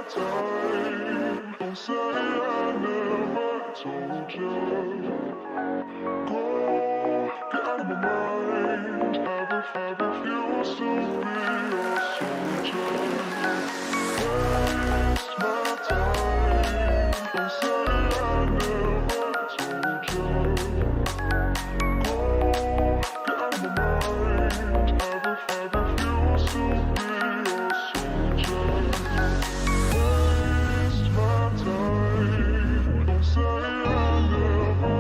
time. Don't say I never told you. Go, get out of my mind. Have refused to be a soldier. Waste my time. Don't say I never told you. Go, get out of my mind. Have refused to be a soldier. Waste my time. Don't say I never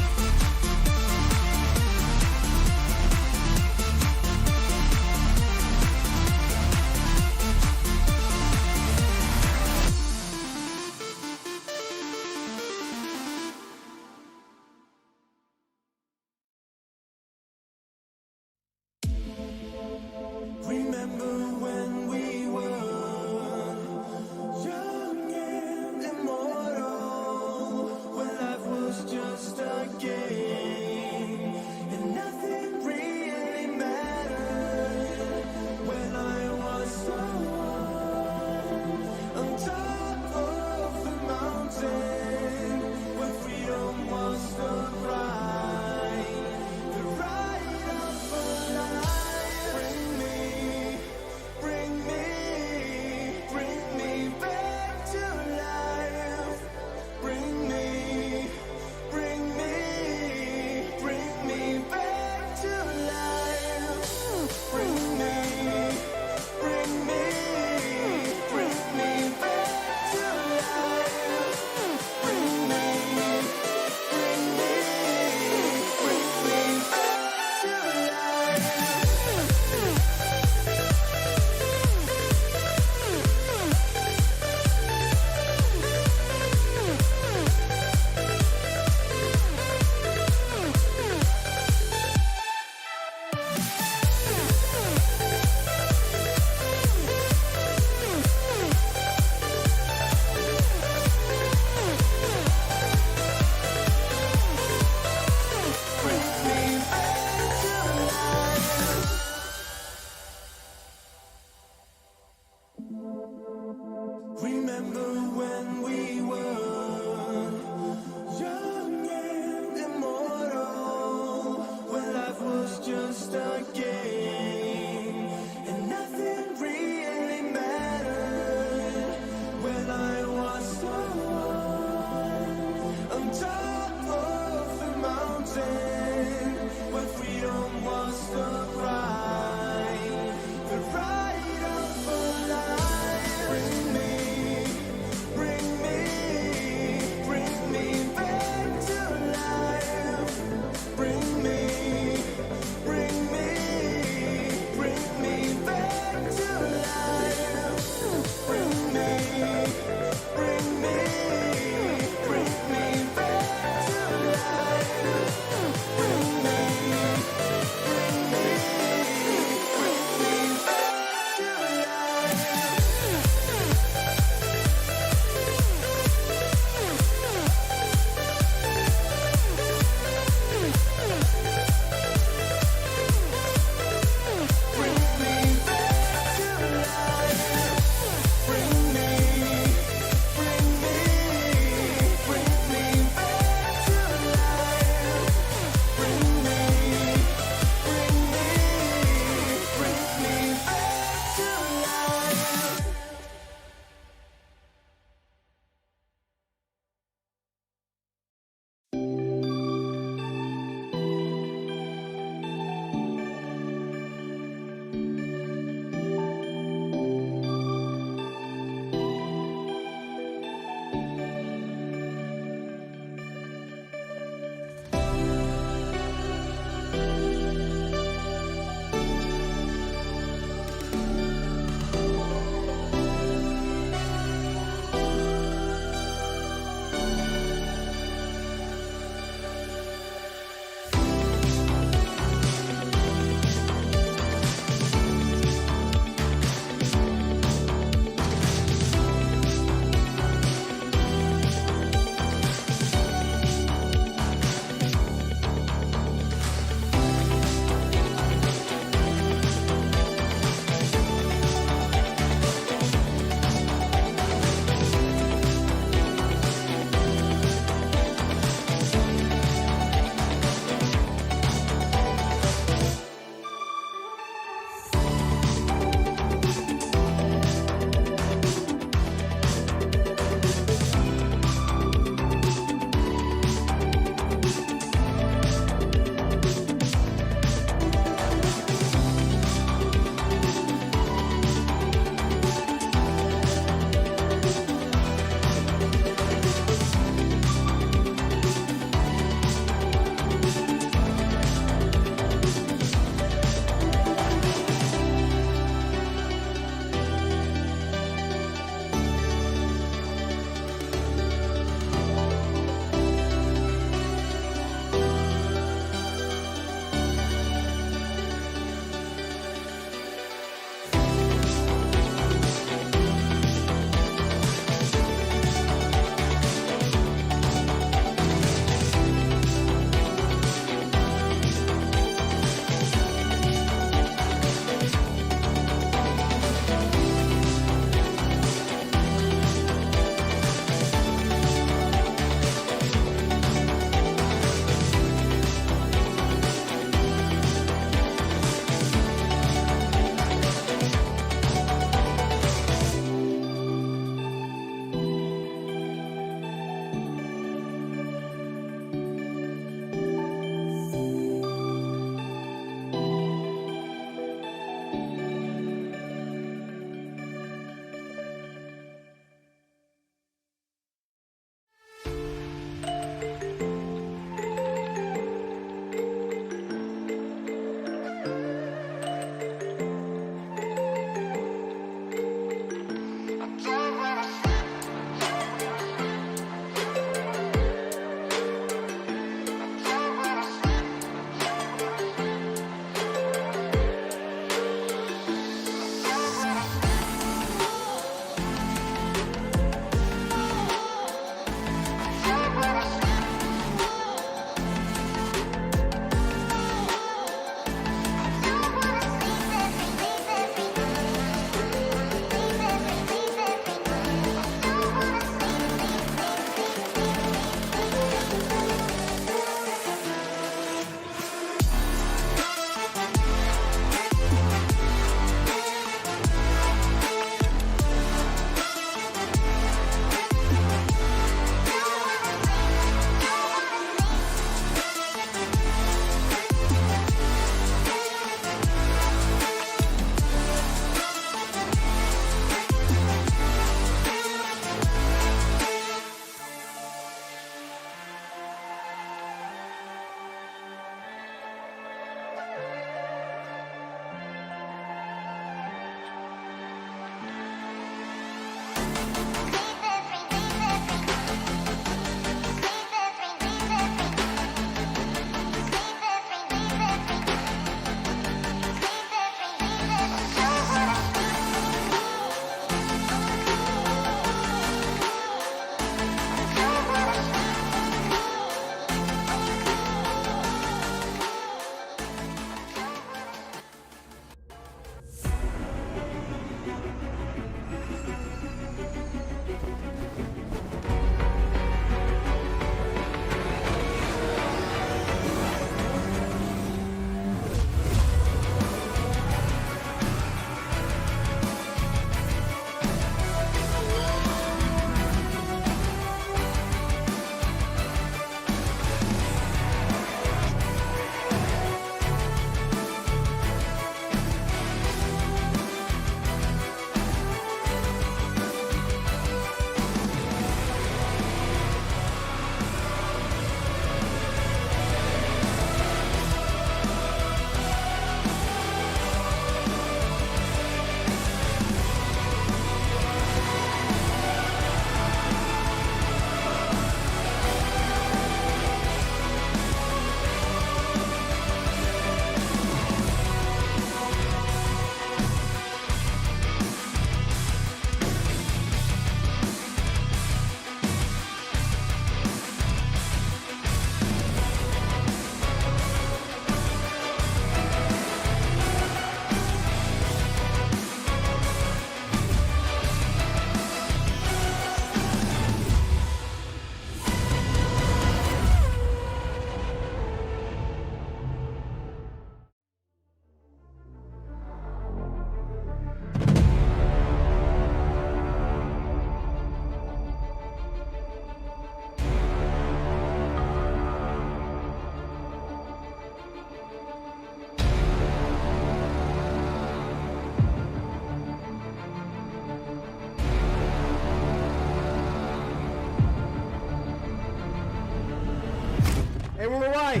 all away.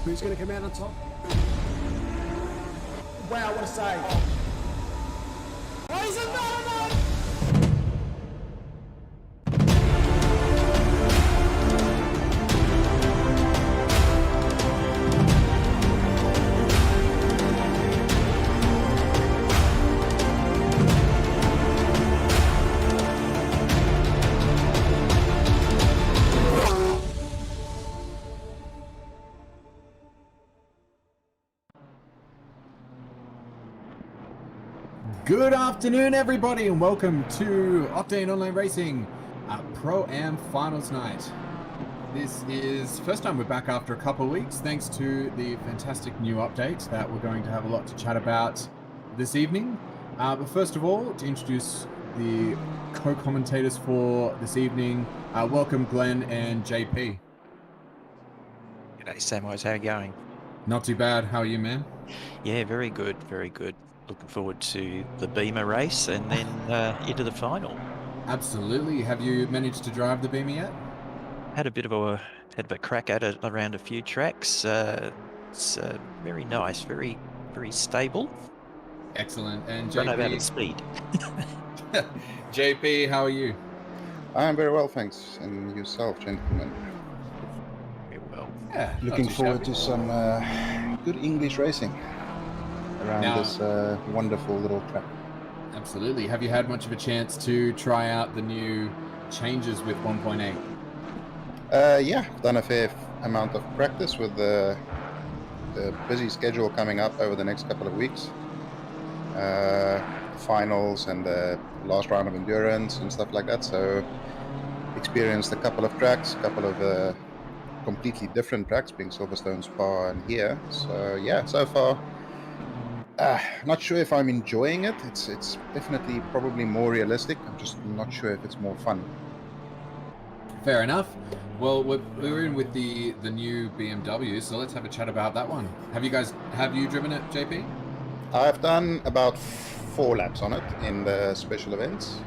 Who's going to come out on top? Wow, what a save. Oh, he's a no! Good afternoon, everybody, and welcome to Octane Online Racing Pro-Am Finals Night. This is first time we're back after a couple of weeks, thanks to the fantastic new update that we're going to have a lot to chat about this evening. But first of all, to introduce the co-commentators for this evening, welcome Glenn and JP. G'day Samwise, how are you going? Not too bad. How are you, man? Yeah, very good, very good. Looking forward to the Beamer race and then into the final. Absolutely. Have you managed to drive the Beamer yet? Had a bit of a crack at it around a few tracks. It's very nice, very stable. Excellent. And Run out of JP, speed. JP, how are you? I'm very well, thanks. And yourself, gentlemen? Very well. Yeah. Looking forward to some good English racing around this wonderful little track. Absolutely. Have you had much of a chance to try out the new changes with 1.8? Yeah, I've done a fair amount of practice with the busy schedule coming up over the next couple of weeks. Finals and the last round of endurance and stuff like that. So experienced a couple of tracks, a couple of completely different tracks, being Silverstone, Spa and here. So yeah, so far not sure if I'm enjoying it. It's definitely probably more realistic. I'm just not sure if it's more fun. Fair enough. Well, we're in with the new BMW, so let's have a chat about that one. Have you driven it, JP? I've done about 4 laps on it in the special events.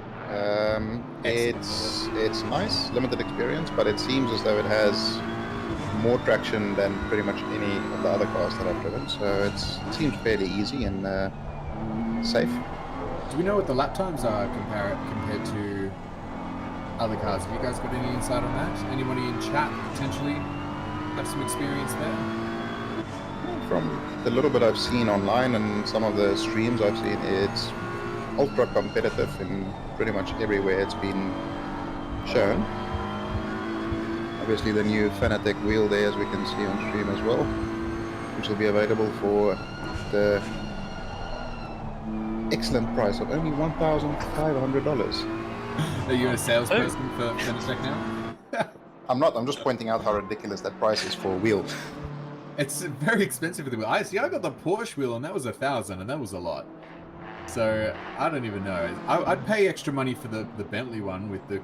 It's nice, limited experience, but it seems as though it has more traction than pretty much any of the other cars that I've driven, so it seems fairly easy and safe. Do we know what the lap times are compared to other cars? Have you guys got any insight on that? Anybody in chat potentially have some experience there? From the little bit I've seen online and some of the streams I've seen, it's ultra competitive in pretty much everywhere it's been shown. Obviously the new Fanatic wheel there, as we can see on stream as well, which will be available for the excellent price of only $1,500. Are you a salesperson for Fanatic now? I'm not, I'm just pointing out how ridiculous that price is for a wheel. It's very expensive for the wheel. I got the Porsche wheel and that was $1,000 and that was a lot. So I don't even know. I'd pay extra money for the Bentley one with the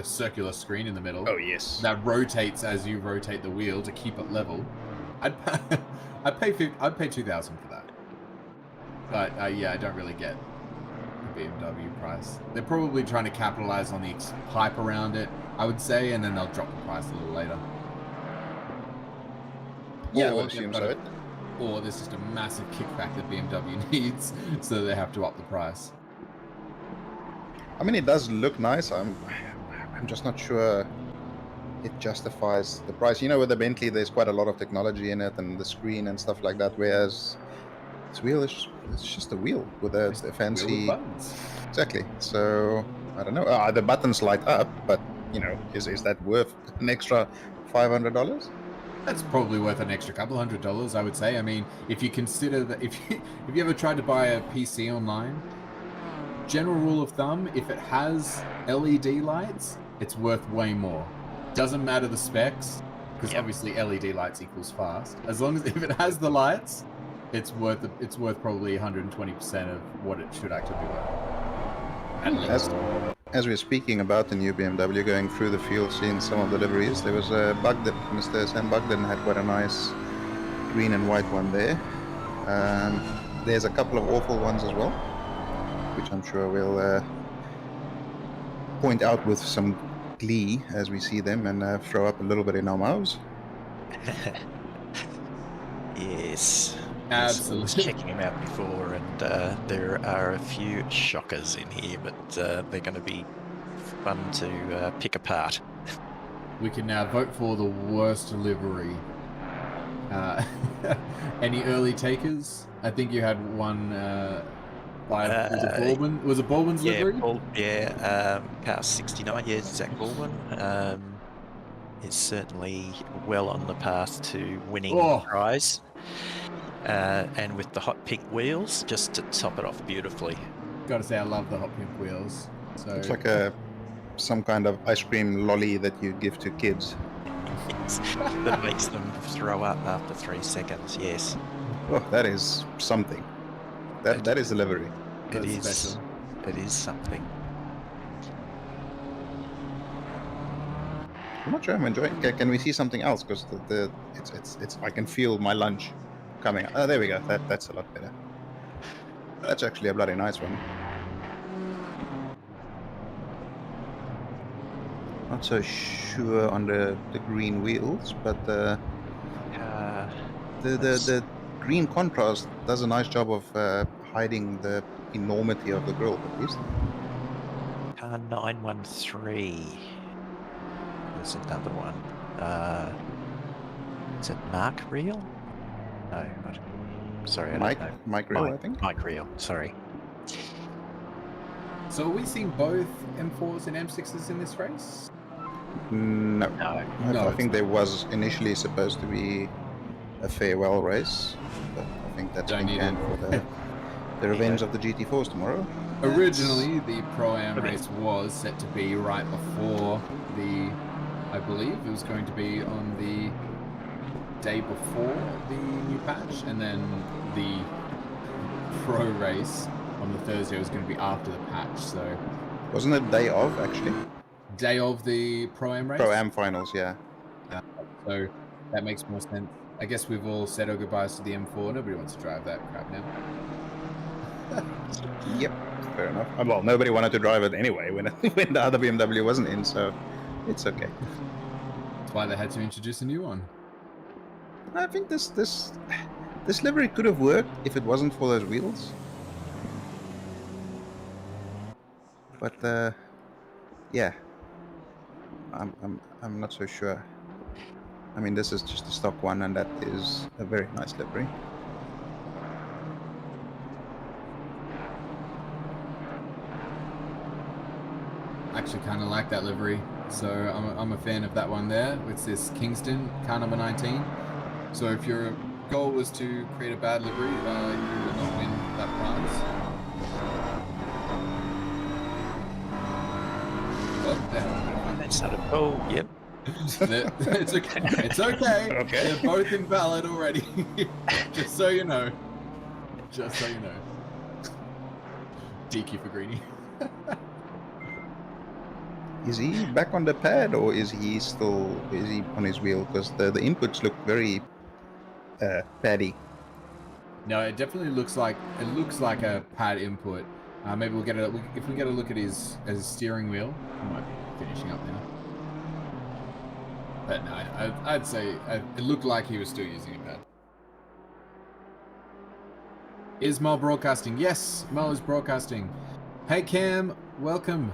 circular screen in the middle. Oh yes. That rotates as you rotate the wheel to keep it level. I'd pay $2,000 for that. But yeah, I don't really get the BMW price. They're probably trying to capitalize on the hype around it, I would say, and then they'll drop the price a little later. Yeah, I would assume so. Or there's just a massive kickback that BMW needs, so they have to up the price. I mean, it does look nice. I'm just not sure it justifies the price. You know, with the Bentley, there's quite a lot of technology in it and the screen and stuff like that, whereas this wheel is just a wheel with a fancy buttons. Exactly. So I don't know. The buttons light up, but you know, is that worth an extra $500? That's probably worth an extra couple $100, I would say. I mean, if you consider that, if you ever tried to buy a PC online, general rule of thumb, if it has LED lights, it's worth way more. Doesn't matter the specs, because obviously LED lights equals fast. As long as if it has the lights, it's worth probably 120% of what it should actually be worth. At least. as we're speaking about the new BMW, going through the field, seeing some of the liveries, there was a Bugden, Mr. Sam Bugden had quite a nice green and white one there. There's a couple of awful ones as well, which I'm sure we'll point out with some glee as we see them and throw up a little bit in our mouths. Yes. Absolutely. I was checking him out before, and there are a few shockers in here, but they're going to be fun to pick apart. We can now vote for the worst livery. Any early takers? I think you had one by was it Baldwin's livery? Car 69, yeah, Zach Baldwin. Is certainly well on the path to winning the prize. And with the hot pink wheels, just to top it off beautifully. Gotta say, I love the hot pink wheels. So it's like some kind of ice cream lolly that you give to kids. That makes them throw up after 3 seconds. Yes. Oh, that is something. That is a livery. It is something. I'm not sure I'm enjoying. Can we see something else? Because it's I can feel my lunch coming. Oh, there we go. That's a lot better. That's actually a bloody nice one. Not so sure on the green wheels, but the green contrast does a nice job of hiding the enormity of the grille, at least. Car 913. There's another one. Is it Mark Reel? No, sorry, I don't know. Mike Reel, I think. Mike Reel, sorry. So are we seeing both M4s and M6s in this race? No. No, I think there was initially supposed to be a farewell race, but I think that's been canned for the revenge of the GT4s tomorrow. Originally, the Pro-Am race was set to be right before I believe it was going to be on the day before the new patch, and then the Pro race on the Thursday was going to be after the patch, so... Wasn't it day of, actually? Day of the Pro-Am race? Pro-Am finals, yeah. So that makes more sense. I guess we've all said our goodbyes to the M4. Nobody wants to drive that crap now. Yep, fair enough. Well, nobody wanted to drive it anyway when the other BMW wasn't in, so it's okay. That's why they had to introduce a new one. I think this livery could have worked if it wasn't for those wheels. But yeah, I'm not so sure. I mean, this is just a stock one, and that is a very nice livery. I actually kind of like that livery, so I'm a fan of that one there. It's this Kingston car number 19. So if your goal was to create a bad livery, you will not win that prize. Oh, That's not a... Oh, yep. It's okay. It's okay. Okay. They're both invalid already. Just so you know. Just so you know. DQ for Greenie. Is he back on the pad, or is he on his wheel? Because the inputs look very paddy. No, it definitely looks like a pad input. Maybe we'll get if we get a look at his steering wheel. I might be finishing up now. But no, I'd say it looked like he was still using a pad. Is Mel broadcasting? Yes, Mel is broadcasting. Hey Cam, welcome.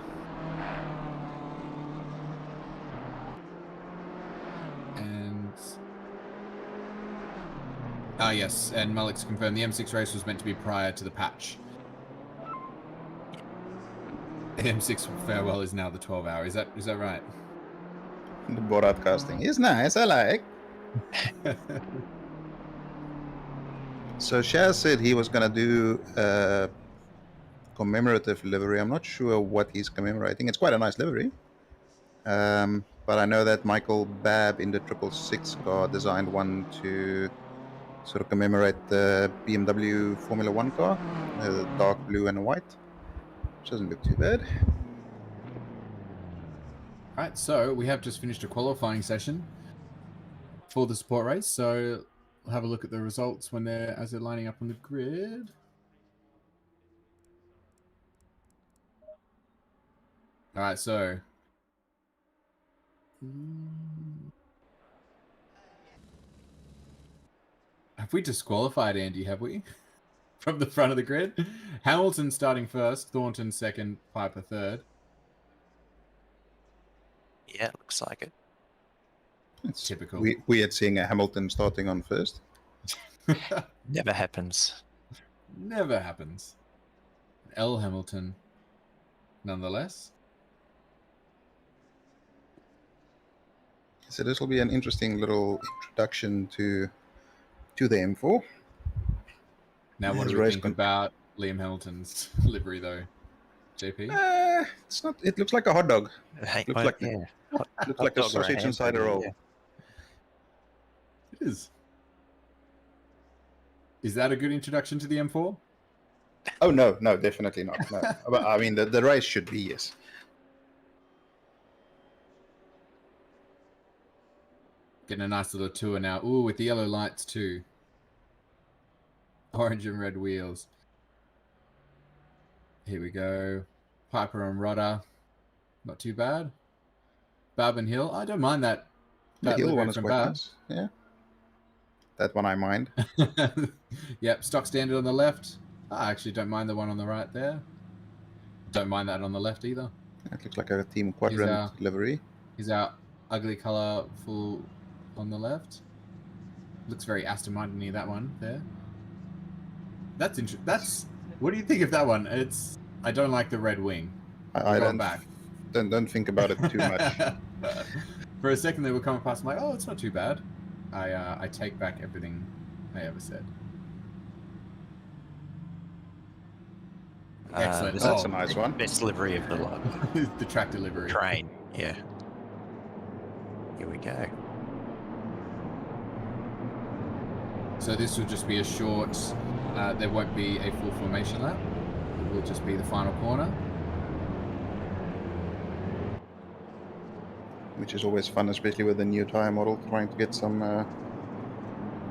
And yes, and Malik's confirmed the M6 race was meant to be prior to the patch. The M6 farewell is now the 12-hour. Is that right? The broadcasting is nice. I like. So Shaz said he was gonna do a commemorative livery. I'm not sure what he's commemorating. It's quite a nice livery. But I know that Michael Babb in the 666 car designed one to sort of commemorate the BMW Formula 1 car, dark blue and white, which doesn't look too bad. Right, so we have just finished a qualifying session for the support race. So we'll have a look at the results when as they're lining up on the grid. All right, so have we disqualified Andy? Have we from the front of the grid? Hamilton starting first, Thornton second, Piper third. Yeah, it looks like it. It's Typical. weird seeing a Hamilton starting on first. Never happens. Never happens. L Hamilton, nonetheless. So this will be an interesting little introduction to the M4. Now, what His do we race think about Liam Hamilton's livery, though? JP? It's not. It looks like a hot dog. Hey, Looks well, like yeah. looks like a dog or sausage inside a hamburger, roll. yeah. It is. Is that a good introduction to the M4? Oh no, definitely not. No, but I mean the race should be, yes. Getting a nice little tour now. Ooh, with the yellow lights too. Orange and red wheels. Here we go. Piper and Rodder. Not too bad. Bab and Hill. I don't mind that. The hill livery one is from quite Bab. nice. Yeah, that one I mind. Yep, stock standard on the left. I actually don't mind the one on the right there. Don't mind that on the left either. It looks like a Team Quadrant livery. He's our ugly color full on the left. Looks very Aston Martin-y, that one there. That's interesting. That's, what do you think of that one? I don't like the red wing. I Going back. don't think about it too much. For a second they were coming past. I'm like, oh, it's not too bad. I take back everything I ever said. Excellent. That's a nice one. Best livery of the lot. The tractor livery. Train, yeah. Here we go. So this will just be a short, there won't be a full formation lap. It will just be the final corner. Which is always fun, especially with the new tire model, trying to get some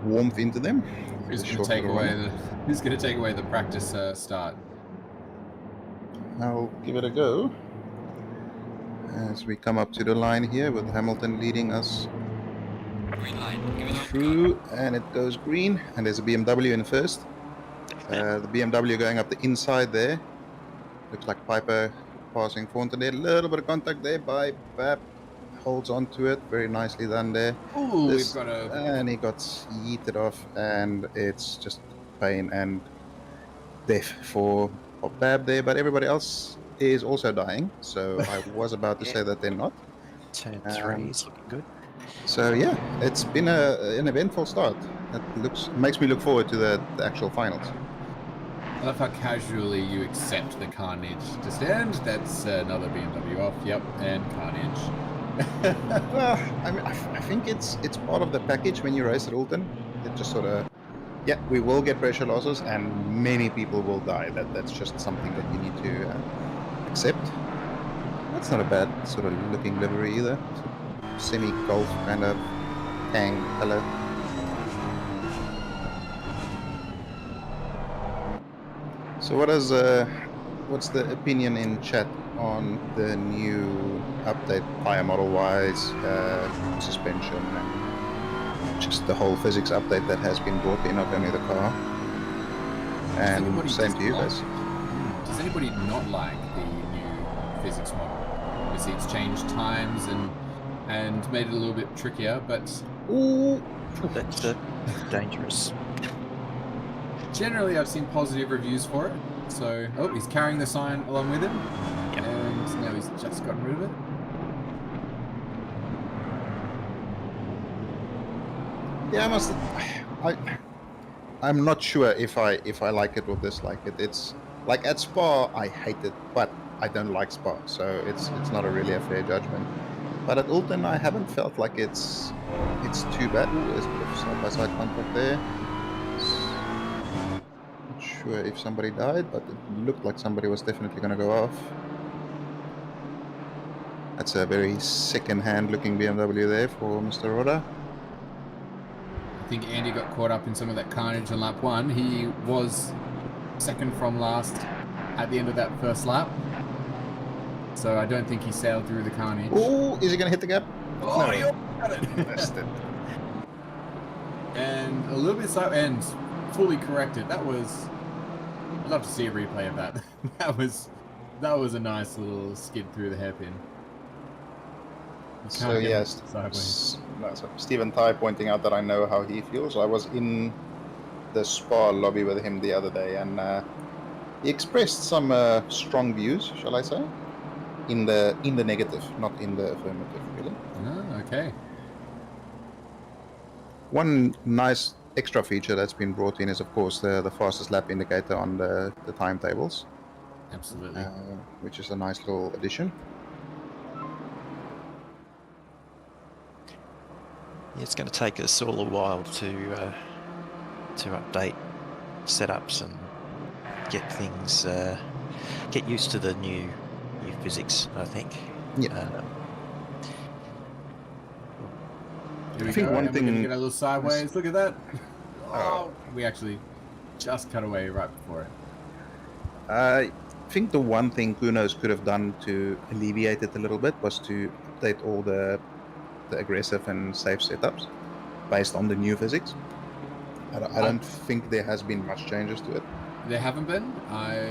warmth into them. Who's going to take away the practice start? I'll give it a go. As we come up to the line here with Hamilton leading us through, and it goes green, and there's a BMW in first. The BMW going up the inside there. Looks like Piper passing Thornton there. A little bit of contact there by Bab. Holds on to it. Very nicely done there. Ooh, And he got yeeted off, and it's just pain and death for Bab there. But everybody else is also dying. So I was about to say that they're not. Turn 3 is looking good. So yeah, it's been an eventful start. That makes me look forward to the actual finals. I love how casually you accept the carnage to stand. That's another BMW off. Yep, and carnage. Well, I mean, I think it's part of the package when you race at Alton. It just sort of, yeah, we will get pressure losses and many people will die. That's just something that you need to accept. That's not a bad sort of looking livery either. Semi-golf kind of tang color. So what's the opinion in chat on the new update, tire model wise, suspension, and just the whole physics update that has been brought in, not only the car? And same to you guys. Does anybody not like the new physics model? Obviously it's changed times and made it a little bit trickier, but Ooh, That's dangerous. generally I've seen positive reviews for it. So, oh, he's carrying the sign along with him. Yep. And now he's just gotten rid of it. yeah, I'm not sure if I like it or dislike it. It's like at Spa I hate it, but I don't like Spa, so it's not really a fair judgment. But at Alton I haven't felt like it's too bad. Ooh, there's a bit of side-by-side contact there. Not sure if somebody died, but it looked like somebody was definitely going to go off. That's a very second-hand looking BMW there for Mr. Roda. I think Andy got caught up in some of that carnage on lap 1. He was second from last at the end of that first lap. So I don't think he sailed through the carnage. Oh, is he going to hit the gap? Oh, No. you got it. Missed it. And a little bit slow and fully corrected. That was... I'd love to see a replay of that. that was a nice little skid through the hairpin. So yes, Stephen Ty pointing out that I know how he feels. I was in the Spa lobby with him the other day, and he expressed some strong views, shall I say, in the negative, not in the affirmative, really. Oh, okay. One nice extra feature that's been brought in is, of course, the fastest lap indicator on the timetables. Absolutely. Which is a nice little addition. Yeah, it's going to take us all a while to update setups and get things get used to the new physics, I think. Yeah. I think one thing... Get a little sideways. Look at that. Oh, we actually just cut away right before it. I think the one thing Kunos could have done to alleviate it a little bit was to update all the aggressive and safe setups based on the new physics. I don't think there has been much changes to it. There haven't been. I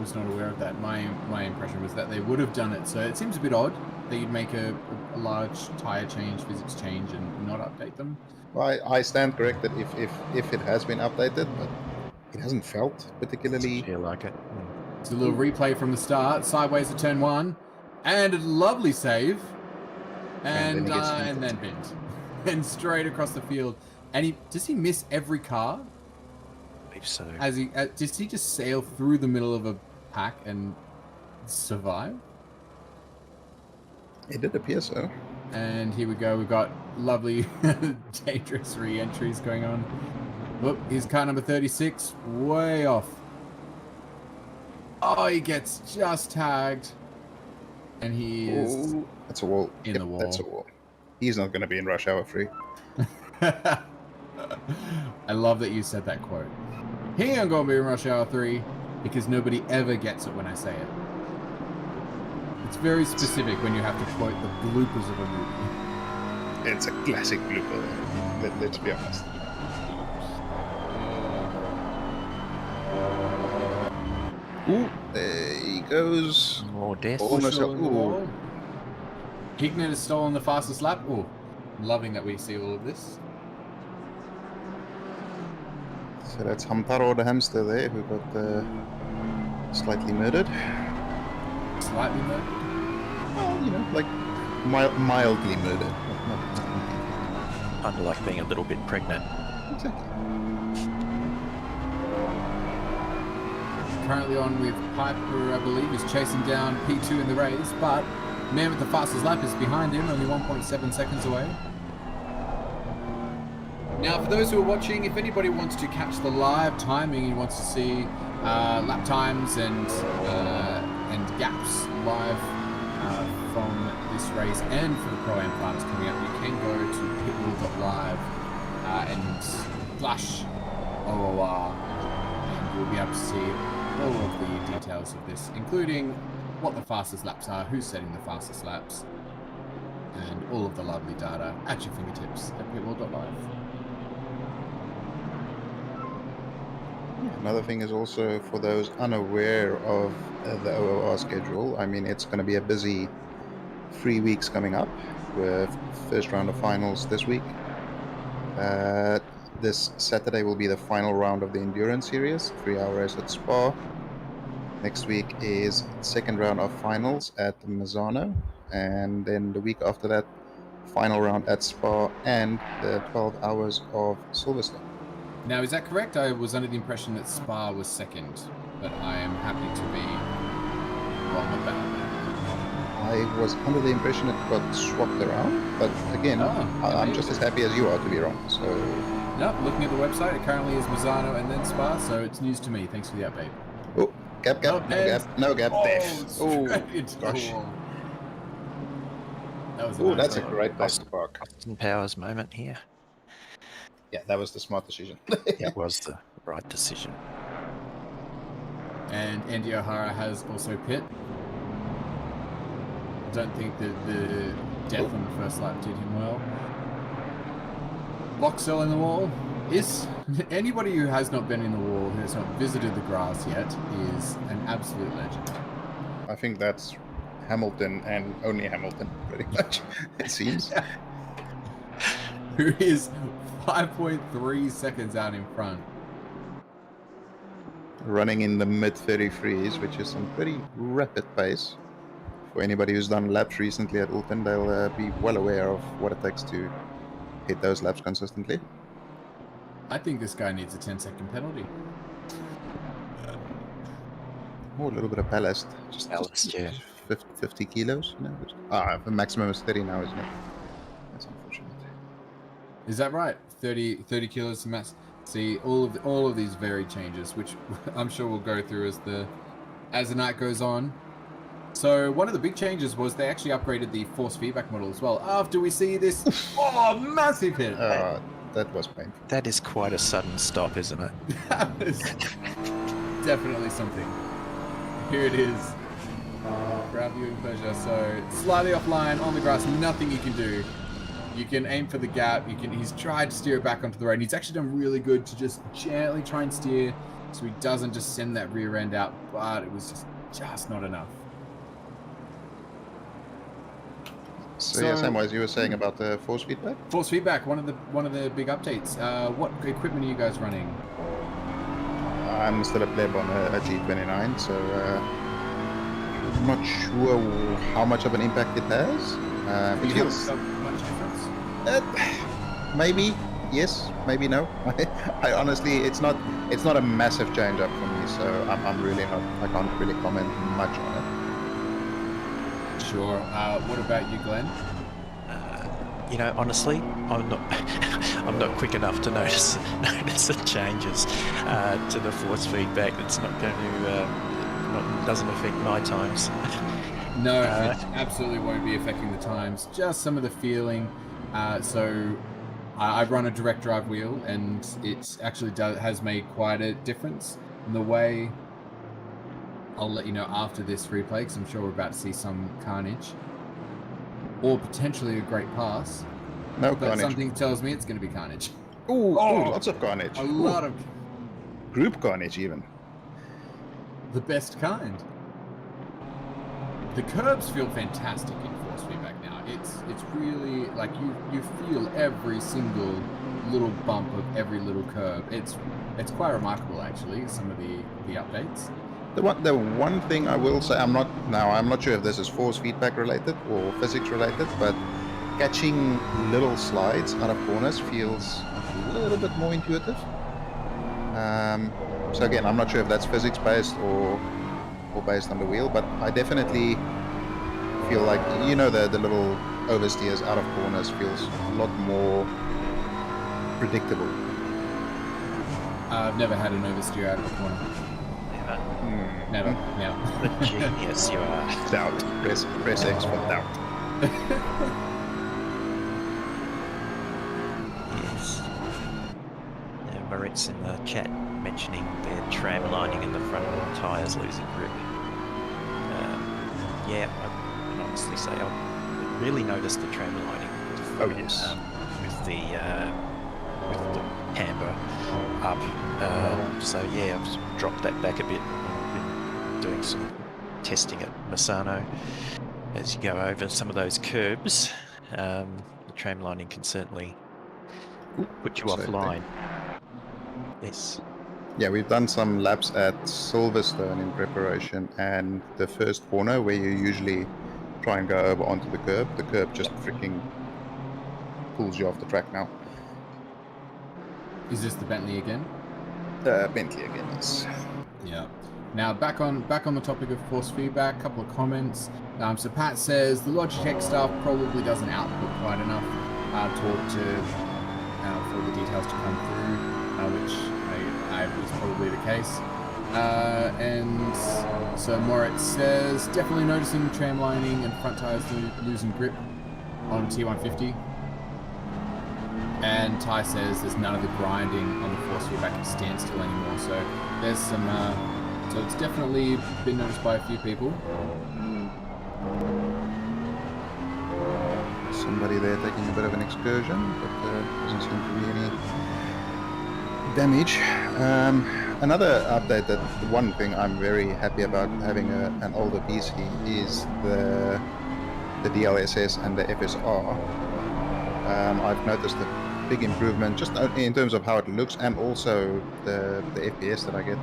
was not aware of that. My impression was that they would have done it. So it seems a bit odd that you'd make a large tire change, physics change, and not update them. Well, I stand corrected if it has been updated, but it hasn't felt particularly... Feel like it. It's a little replay from the start. Sideways at turn 1. And a lovely save. And then bent. And straight across the field. And does he miss every car? I believe so. Does he just sail through the middle of a pack and survive? It did appear so. And here we go. We've got lovely, dangerous re-entries going on. Look, here's car number 36. Way off. Oh, he gets just tagged. And he is... Oh, that's a wall. In the wall. That's a wall. He's not going to be in rush hour 3. I love that you said that quote. He ain't going to be in rush hour 3 because nobody ever gets it when I say it. It's very specific when you have to quote the bloopers of a movie. It's a classic blooper. Let's be honest. Ooh, there he goes. More death. Almost up. Ooh. Hignet has stolen the fastest lap. Oh, loving that we see all of this. So that's Hamtaro the hamster there, who got slightly murdered. Slightly murdered? Well, like mildly murdered. Kind of like being a little bit pregnant. Exactly. Currently on with Piper, I believe, is chasing down P2 in the race, but the man with the fastest lap is behind him, only 1.7 seconds away. Now, for those who are watching, if anybody wants to catch the live timing and wants to see lap times and gaps live from this race and for the Pro-Am finals coming up, you can go to pitbull.live and slash OOR, and you'll be able to see all of the details of this, including what the fastest laps are, who's setting the fastest laps, and all of the lovely data at your fingertips at pitbull.live. Another thing is also for those unaware of the OOR schedule, I mean, it's going to be a busy 3 weeks coming up with first round of finals this week. This Saturday will be the final round of the Endurance Series, 3-hour race at Spa. Next week is second round of finals at Misano, and then the week after that, final round at Spa and the 12 hours of Silverstone. Now, is that correct? I was under the impression that Spa was second, but I am happy to be wrong about that. I was under the impression it got swapped around, but again, I'm just as happy as you are to be wrong. So, no, looking at the website, it currently is Misano and then Spa, so it's news to me. Thanks for the update. oh, gap, no gap, Oh, Dave. Oh, straight into the gosh. wall. That was a Oh, nice that's a shot. great place to park. Austin Powers moment here. Yeah, that was the smart decision. It was the right decision. And Andy O'Hara has also pit. Don't think that the death on the first lap did him well. Boxel in the wall. Is anybody who has not been in the wall, who has not visited the grass yet, is an absolute legend. I think that's Hamilton and only Hamilton, pretty much, it seems. Who is 5.3 seconds out in front. Running in the mid 33s, which is some pretty rapid pace. For anybody who's done laps recently at Ulton, they'll be well aware of what it takes to hit those laps consistently. I think this guy needs a 10-second penalty. Oh, a little bit of ballast. Ballast, yeah. 50 kilos? No, the maximum is 30 now, isn't it? That's unfortunate. Is that right? 30 kilos to mass. See, all of these varied changes, which I'm sure we'll go through as the night goes on. So one of the big changes was they actually upgraded the force feedback model as well. After we see this, massive hit. That was painful. That is quite a sudden stop, isn't it? That was definitely something. Here it is. Proud viewing pleasure. So slightly offline on the grass, nothing you can do. You can aim for the gap. He's tried to steer it back onto the road. And he's actually done really good to just gently try and steer so he doesn't just send that rear end out. But it was just not enough. So yeah, same way as you were saying about the force feedback. Force feedback, one of the big updates. What equipment are you guys running? I'm still a pleb on a G29, so I'm not sure how much of an impact it has. It feels much difference. maybe yes, maybe no. I honestly, it's not a massive change up for me, so I'm really not. I can't really comment much on it. Sure. What about you, Glenn? Honestly, I'm I'm not quick enough to notice the changes to the force feedback. It's not going to doesn't affect my times. No, it absolutely won't be affecting the times. Just some of the feeling. So I run a direct drive wheel, and it actually has made quite a difference in the way. I'll let you know after this replay, because I'm sure we're about to see some carnage. Or potentially a great pass. No but carnage. Something tells me it's going to be carnage. Ooh, lots of carnage. A lot of... Group carnage, even. The best kind. The curbs feel fantastic in force feedback now. It's really, like, you feel every single little bump of every little curb. It's quite remarkable, actually, some of the updates. The one thing I will say, I'm not sure if this is force feedback related or physics related, but catching little slides out of corners feels a little bit more intuitive. So again, I'm not sure if that's physics based or based on the wheel, but I definitely feel like the little oversteers out of corners feels a lot more predictable. I've never had an oversteer out of the corner. Never. Yeah. The genius you are. Doubt. Press X for doubt. Yes. Moritz in the chat mentioning their tram lining in the front of the tyres losing grip. Yeah, I can honestly say I really noticed the tram lining. Oh yes. With the camber up. So yeah, I've dropped that back a bit. I've been doing some testing at Misano. As you go over some of those curbs, the tram lining can certainly put you offline. Yes. Yeah, we've done some laps at Silverstone in preparation, and the first corner where you usually try and go over onto the curb just freaking pulls you off the track now. Is this the Bentley again? Bentley again, yes. Yeah. Now back on the topic of force feedback, a couple of comments. So Pat says the Logitech stuff probably doesn't output quite enough for the details to come through, which is probably the case. And so Moritz says definitely noticing tram lining and front tires losing grip. on T150. And Ty says there's none of the grinding on the force feedback at standstill anymore. So there's some, so it's definitely been noticed by a few people. Somebody there taking a bit of an excursion, but doesn't seem to be any damage. Another update, that the one thing I'm very happy about having an older PC is the DLSS and the FSR. I've noticed a big improvement just in terms of how it looks, and also the FPS that I get.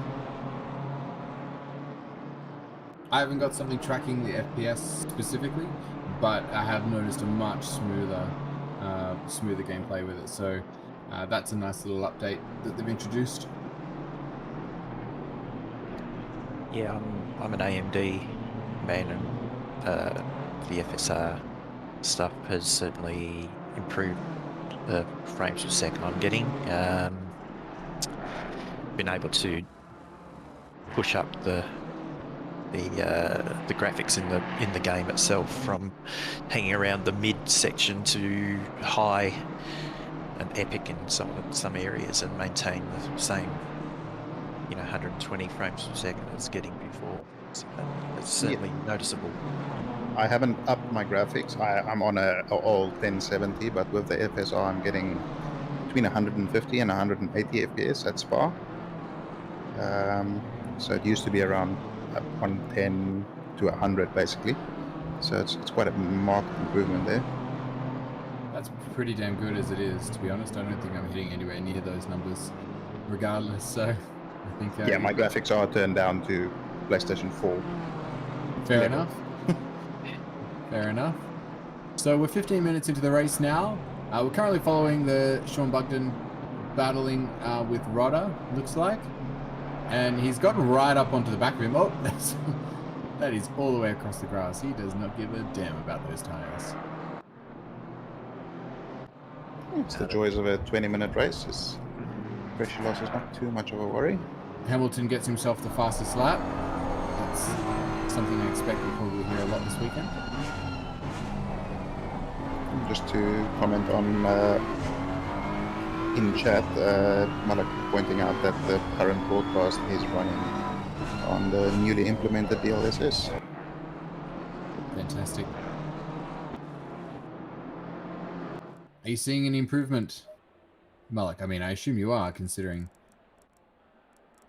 I haven't got something tracking the FPS specifically, but I have noticed a much smoother gameplay with it. So that's a nice little update that they've introduced. Yeah, I'm an AMD man, and the FSR stuff has certainly improved the frames per second I'm getting. Been able to push up the graphics in the game itself from hanging around the mid section to high and epic in some areas, and maintain the same 120 frames per second it's getting before. So it's certainly noticeable. I haven't upped my graphics. I'm on a old 1070, but with the FSR I'm getting between 150 and 180 FPS at Spa. So it used to be around 110 to 100 basically. So it's quite a marked improvement there. That's pretty damn good as it is, to be honest. I don't think I'm hitting anywhere near those numbers regardless, so I think... yeah, my graphics are turned down to PlayStation 4. Fair enough. Fair enough. So we're 15 minutes into the race now. We're currently following the Sean Bugden battling with Rodder, looks like. And he's gotten right up onto the back of him. Oh, that is all the way across the grass. He does not give a damn about those tires. It's the joys of a 20-minute race. Pressure loss is not too much of a worry. Hamilton gets himself the fastest lap. That's something I expect we'll probably hear a lot this weekend. Just to comment on in chat, Malak pointing out that the current broadcast is running on the newly implemented DLSS. Fantastic. Are you seeing any improvement, Malak? I mean, I assume you are, considering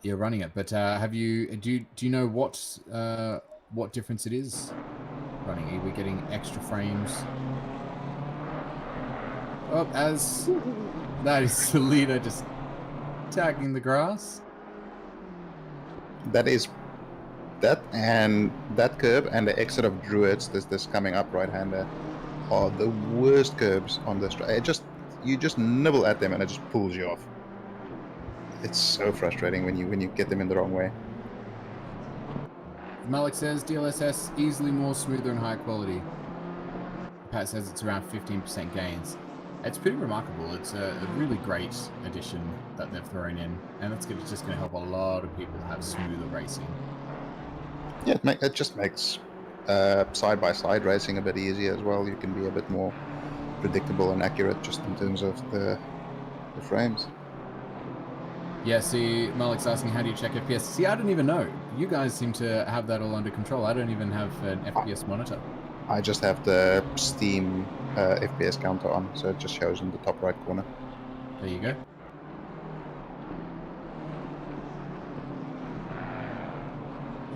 you're running it. But do you know what difference it is running? Are we getting extra frames? Oh, as that is the leader just tagging the grass. That is that, and that curb and the exit of Druids, this coming up right-hander, are the worst curbs on this track. You just nibble at them and it just pulls you off. It's so frustrating when you get them in the wrong way. Malik says DLSS easily more smoother and higher quality. Pat says it's around 15% gains. It's pretty remarkable. It's a really great addition that they've thrown in, and it's just going to help a lot of people have smoother racing. Yeah, it just makes side-by-side racing a bit easier as well. You can be a bit more predictable and accurate just in terms of the frames. Yeah, see, Malik's asking, how do you check FPS? See, I don't even know. You guys seem to have that all under control. I don't even have an FPS monitor. I just have the Steam FPS counter on, so it just shows in the top right corner. There you go.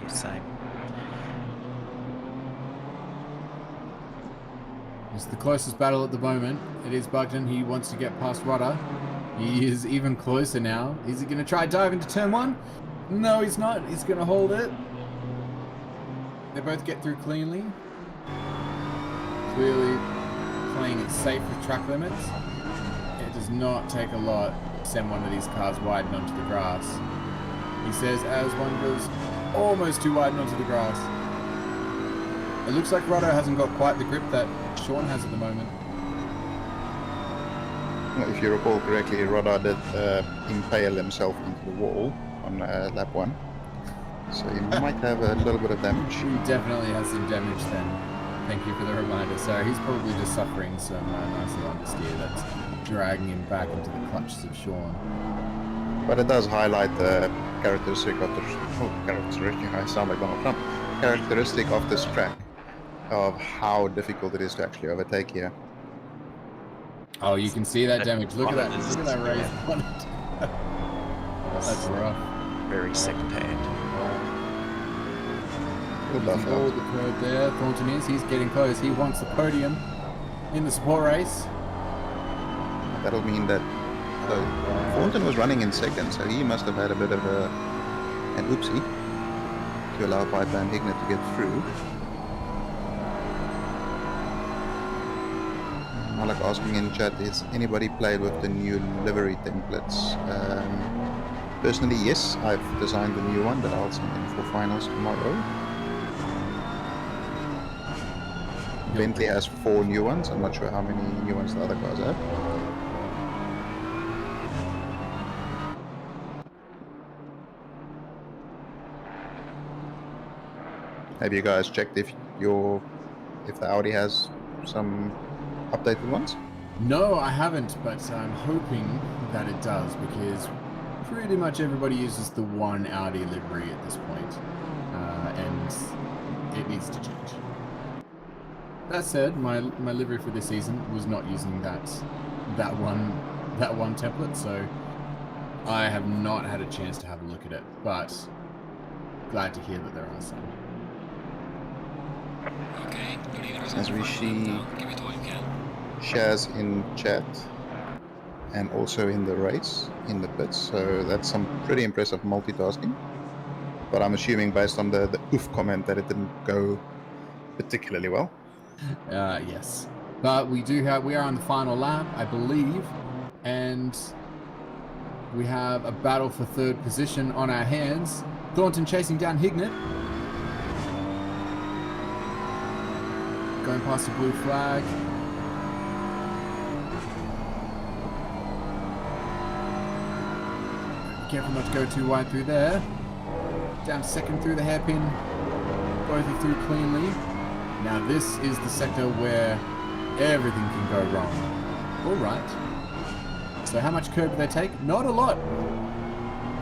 Yeah, same. It's the closest battle at the moment. It is Bugden. He wants to get past Rodder. He is even closer now. Is he going to try dive into turn one? No, he's not. He's going to hold it. They both get through cleanly. Clearly playing it safe with track limits. It does not take a lot to send one of these cars wide and onto the grass. He says as one goes almost too wide and onto the grass. It looks like Rodder hasn't got quite the grip that Sean has at the moment. If you recall correctly, Rodder did impale himself into the wall on lap 1. So he might have a little bit of damage. He definitely has some damage then. Thank you for the reminder. So he's probably just suffering some nice little understeer that's dragging him back into the clutches of Sean. But it does highlight the characteristic of the characteristic. I sound like Donald Trump. Characteristic of this track, of how difficult it is to actually overtake here. Oh, you can see that damage. Look at that. Look at that raise on it. That's rough. Very second hand. Good You luck. can hold the curve there. Thornton is. He's getting close. He wants the podium in the support race. That'll mean that Thornton was running in second, so he must have had a bit of an oopsie to allow Piper and Hignett to get through. Malak asking in chat, is anybody played with the new livery templates? Personally, yes, I've designed the new one that I'll send in for finals tomorrow. Bentley has 4 new ones. I'm not sure how many new ones the other cars have. Have you guys checked if the Audi has some updated ones? No, I haven't, but I'm hoping that it does because pretty much everybody uses the one Audi livery at this point, and it needs to change. That said, my livery for this season was not using that one template, so I have not had a chance to have a look at it, but glad to hear that there are some. Okay, As we see shares in chat and also in the race, in the pits, so that's some pretty impressive multitasking. But I'm assuming based on the oof comment that it didn't go particularly well. Yes, but we are on the final lap, I believe, and we have a battle for third position on our hands. Thornton chasing down Hignett, going past the blue flag. Careful not to go too wide through there. Down second through the hairpin. Both are through cleanly. Now this is the sector where everything can go wrong. All right. So how much curb do they take? Not a lot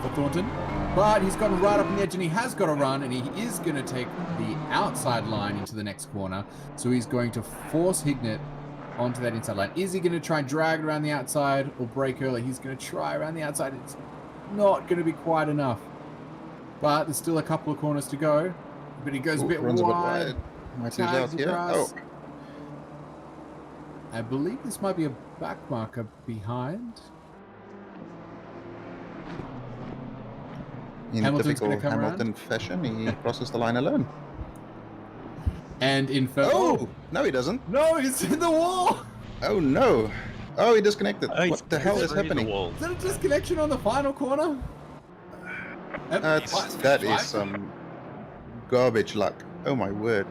for Thornton. But he's gotten right up on the edge and he has got to run and he is going to take the outside line into the next corner. So he's going to force Hignett onto that inside line. Is he going to try and drag it around the outside or brake early? He's going to try around the outside. It's not going to be quite enough. But there's still a couple of corners to go. But he goes a bit wide. Might lose out here. Oh. I believe this might be a back marker behind. In Hamilton's typical gonna come Hamilton fashion, he crosses the line alone. And in first. Oh! No, he doesn't. No, he's in the wall! Oh no! Oh, he disconnected. Oh, What the hell is happening? Is that a disconnection on the final corner? That is some garbage luck. Oh my word.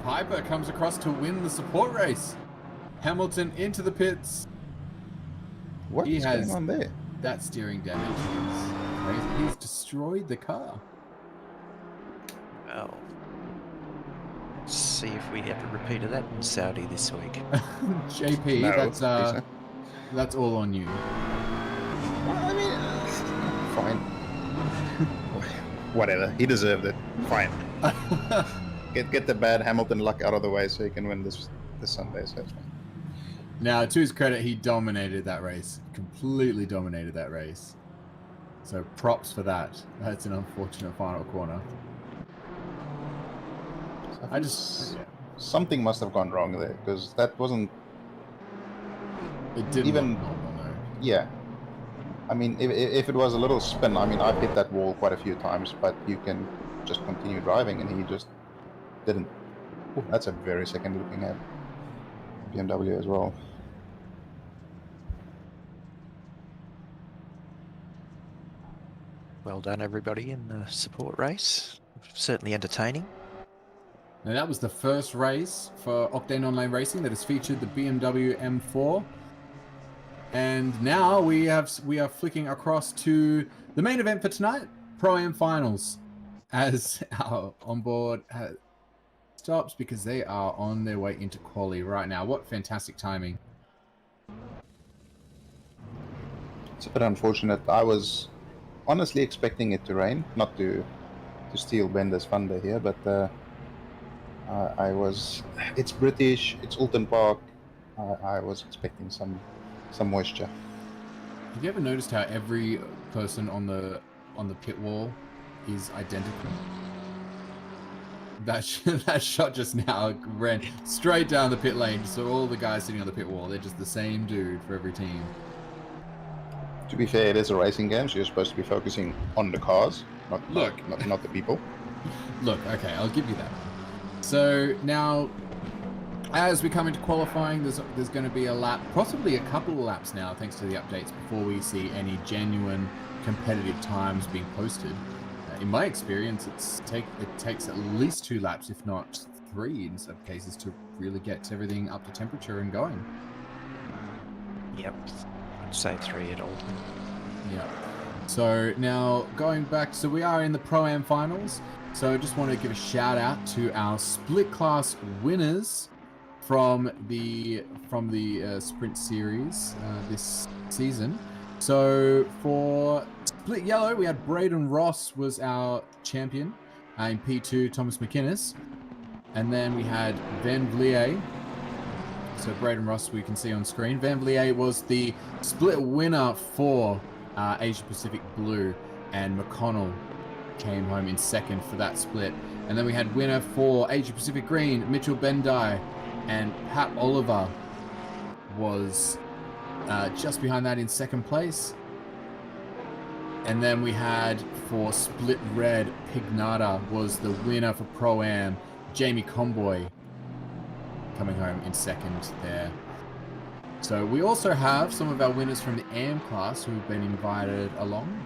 Piper comes across to win the support race. Hamilton into the pits. What is going on there? That steering damage is crazy. He's destroyed the car. Well, let's see if we have a repeat of that in Saudi this week. JP, No, that's all on you. I mean, fine. Whatever. He deserved it. Fine. Get the bad Hamilton luck out of the way so he can win this Sunday. So it's fine. Now, to his credit, he dominated that race. Completely dominated that race. So props for that. That's an unfortunate final corner. So something must have gone wrong there because that wasn't. It didn't even look normal, no. Yeah. I mean, if it was a little spin, I mean, I've hit that wall quite a few times, but you can just continue driving, and he just didn't. Ooh, that's a very second looking at BMW as well. Well done, everybody, in the support race. Certainly entertaining. Now that was the first race for Octane Online Racing that has featured the BMW M4. And now we are flicking across to the main event for tonight, Pro-Am Finals, as our onboard stops because they are on their way into quali right now. What fantastic timing. It's a bit unfortunate. I was honestly expecting it to rain, not to steal Bender's thunder here, but I was. It's British. It's Alton Park. I was expecting some moisture. Have you ever noticed how every person on the pit wall is identical? That shot just now ran straight down the pit lane. So all the guys sitting on the pit wall, they're just the same dude for every team. To be fair, it is a racing game, so you're supposed to be focusing on the cars, not the people. Look, okay, I'll give you that. So now, as we come into qualifying, there's going to be a lap, possibly a couple of laps now, thanks to the updates, before we see any genuine competitive times being posted. In my experience, it takes at least 2 laps, if not 3 in some cases, to really get everything up to temperature and going. Yep, I'd say 3 at all. Yeah. So now going back, so we are in the Pro-Am finals. So I just want to give a shout out to our split class winners from the Sprint Series this season. So for split yellow, we had Braden Ross was our champion. In P2, Thomas McInnes. And then we had Van Vliet. So Braden Ross we can see on screen. Van Vliet was the split winner for Asia Pacific Blue, and McConnell came home in second for that split. And then we had winner for Asia Pacific Green, Mitchell Bendai, and Pat Oliver was just behind that in second place. And then we had for split red, Pignata was the winner for Pro-Am, Jamie Comboy coming home in second there. So we also have some of our winners from the AM class who have been invited along.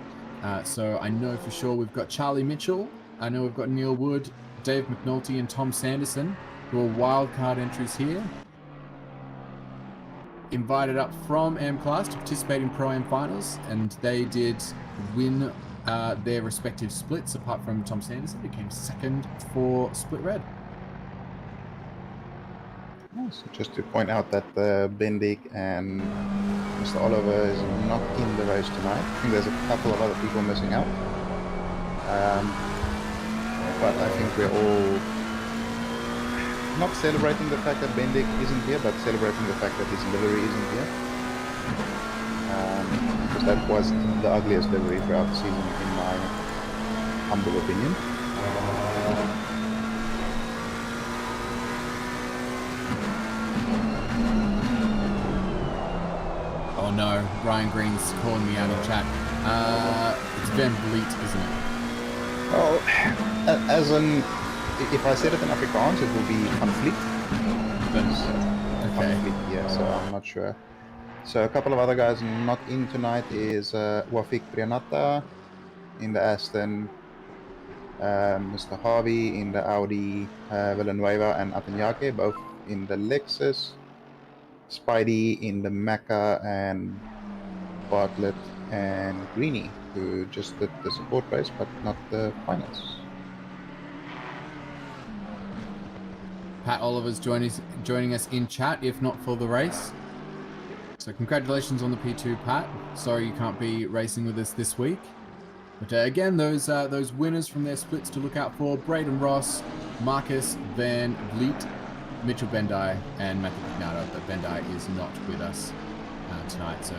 So I know for sure we've got Charlie Mitchell. I know we've got Neil Wood, Dave McNulty, and Tom Sanderson, who are wildcard entries here. Invited up from AM class to participate in Pro-Am finals, and they did win their respective splits, apart from Tom Sanderson, who came second for split red. So just to point out that Bendik and Mr. Oliver is not in the race tonight. I think there's a couple of other people missing out. But I think we're all not celebrating the fact that Bendik isn't here, but celebrating the fact that his livery isn't here. Because that was the ugliest livery throughout the season, in my humble opinion. Oh no, Ryan Green's calling me out in chat. It's Van Vliet, isn't it? Oh, as in, if I said it in Afrikaans, it will be conflict. Okay. Conflict, yeah, so I'm not sure. So a couple of other guys not in tonight is Wafik Priyanata in the Aston, Mr. Harvey in the Audi, Villanueva and Atanyake both in the Lexus, Spidey in the Macca, and Bartlett and Greeny, who just did the support race but not the finals. Pat Oliver's joining us in chat, if not for the race. So congratulations on the P2, Pat. Sorry you can't be racing with us this week. But again, those winners from their splits to look out for: Braden Ross, Marcus Van Vliet, Mitchell Bendai, and Matthew Pignata. But Bendai is not with us tonight. So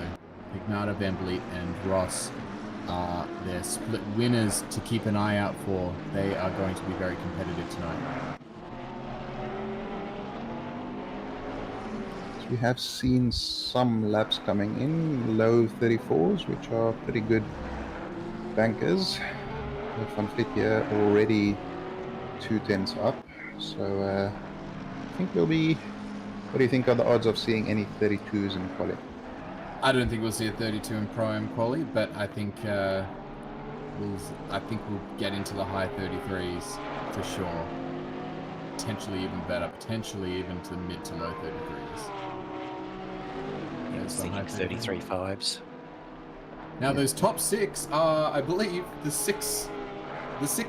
Pignata, Van Vliet, and Ross are their split winners to keep an eye out for. They are going to be very competitive tonight. We have seen some laps coming in, low 34s, which are pretty good bankers. Van Vliet here already 2/10 up, so I think we'll be... What do you think are the odds of seeing any 32s in quali? I don't think we'll see a 32 in Pro-Am quali, but I think we'll get into the high 33s for sure. Potentially even better, potentially even to mid to low 33s. Yeah, I was thinking 33 5s. Now those top 6 are, I believe, the six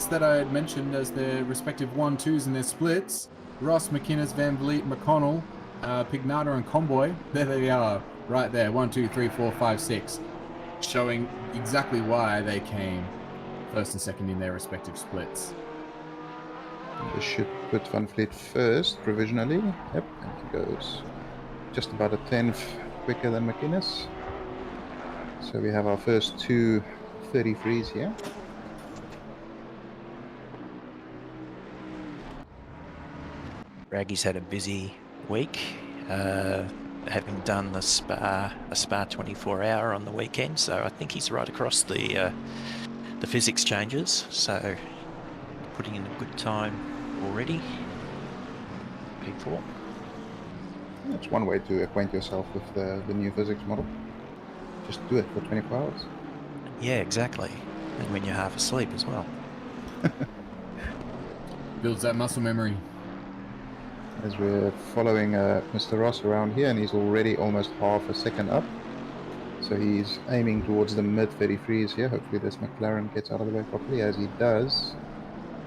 that I had mentioned as their respective 1-2s in their splits. Ross, McInnes, Van Vliet, McConnell, Pignata, and Comboy. There they are, right there. 1, 2, 3, 4, 5, 6. Showing exactly why they came first and second in their respective splits. They should put Van Vliet first, provisionally. Yep, and he goes just about a tenth quicker than McInnes. So we have our first two 33s here. Raggy's had a busy week, having done a Spa 24-hour on the weekend, so I think he's right across the physics changes, so putting in a good time already. P4. That's one way to acquaint yourself with the new physics model. Just do it for 24 hours. Yeah, exactly. And when you're half asleep as well. Builds that muscle memory. As we're following Mr. Ross around here, and he's already almost half a second up. So he's aiming towards the mid 33s here. Hopefully this McLaren gets out of the way properly, as he does.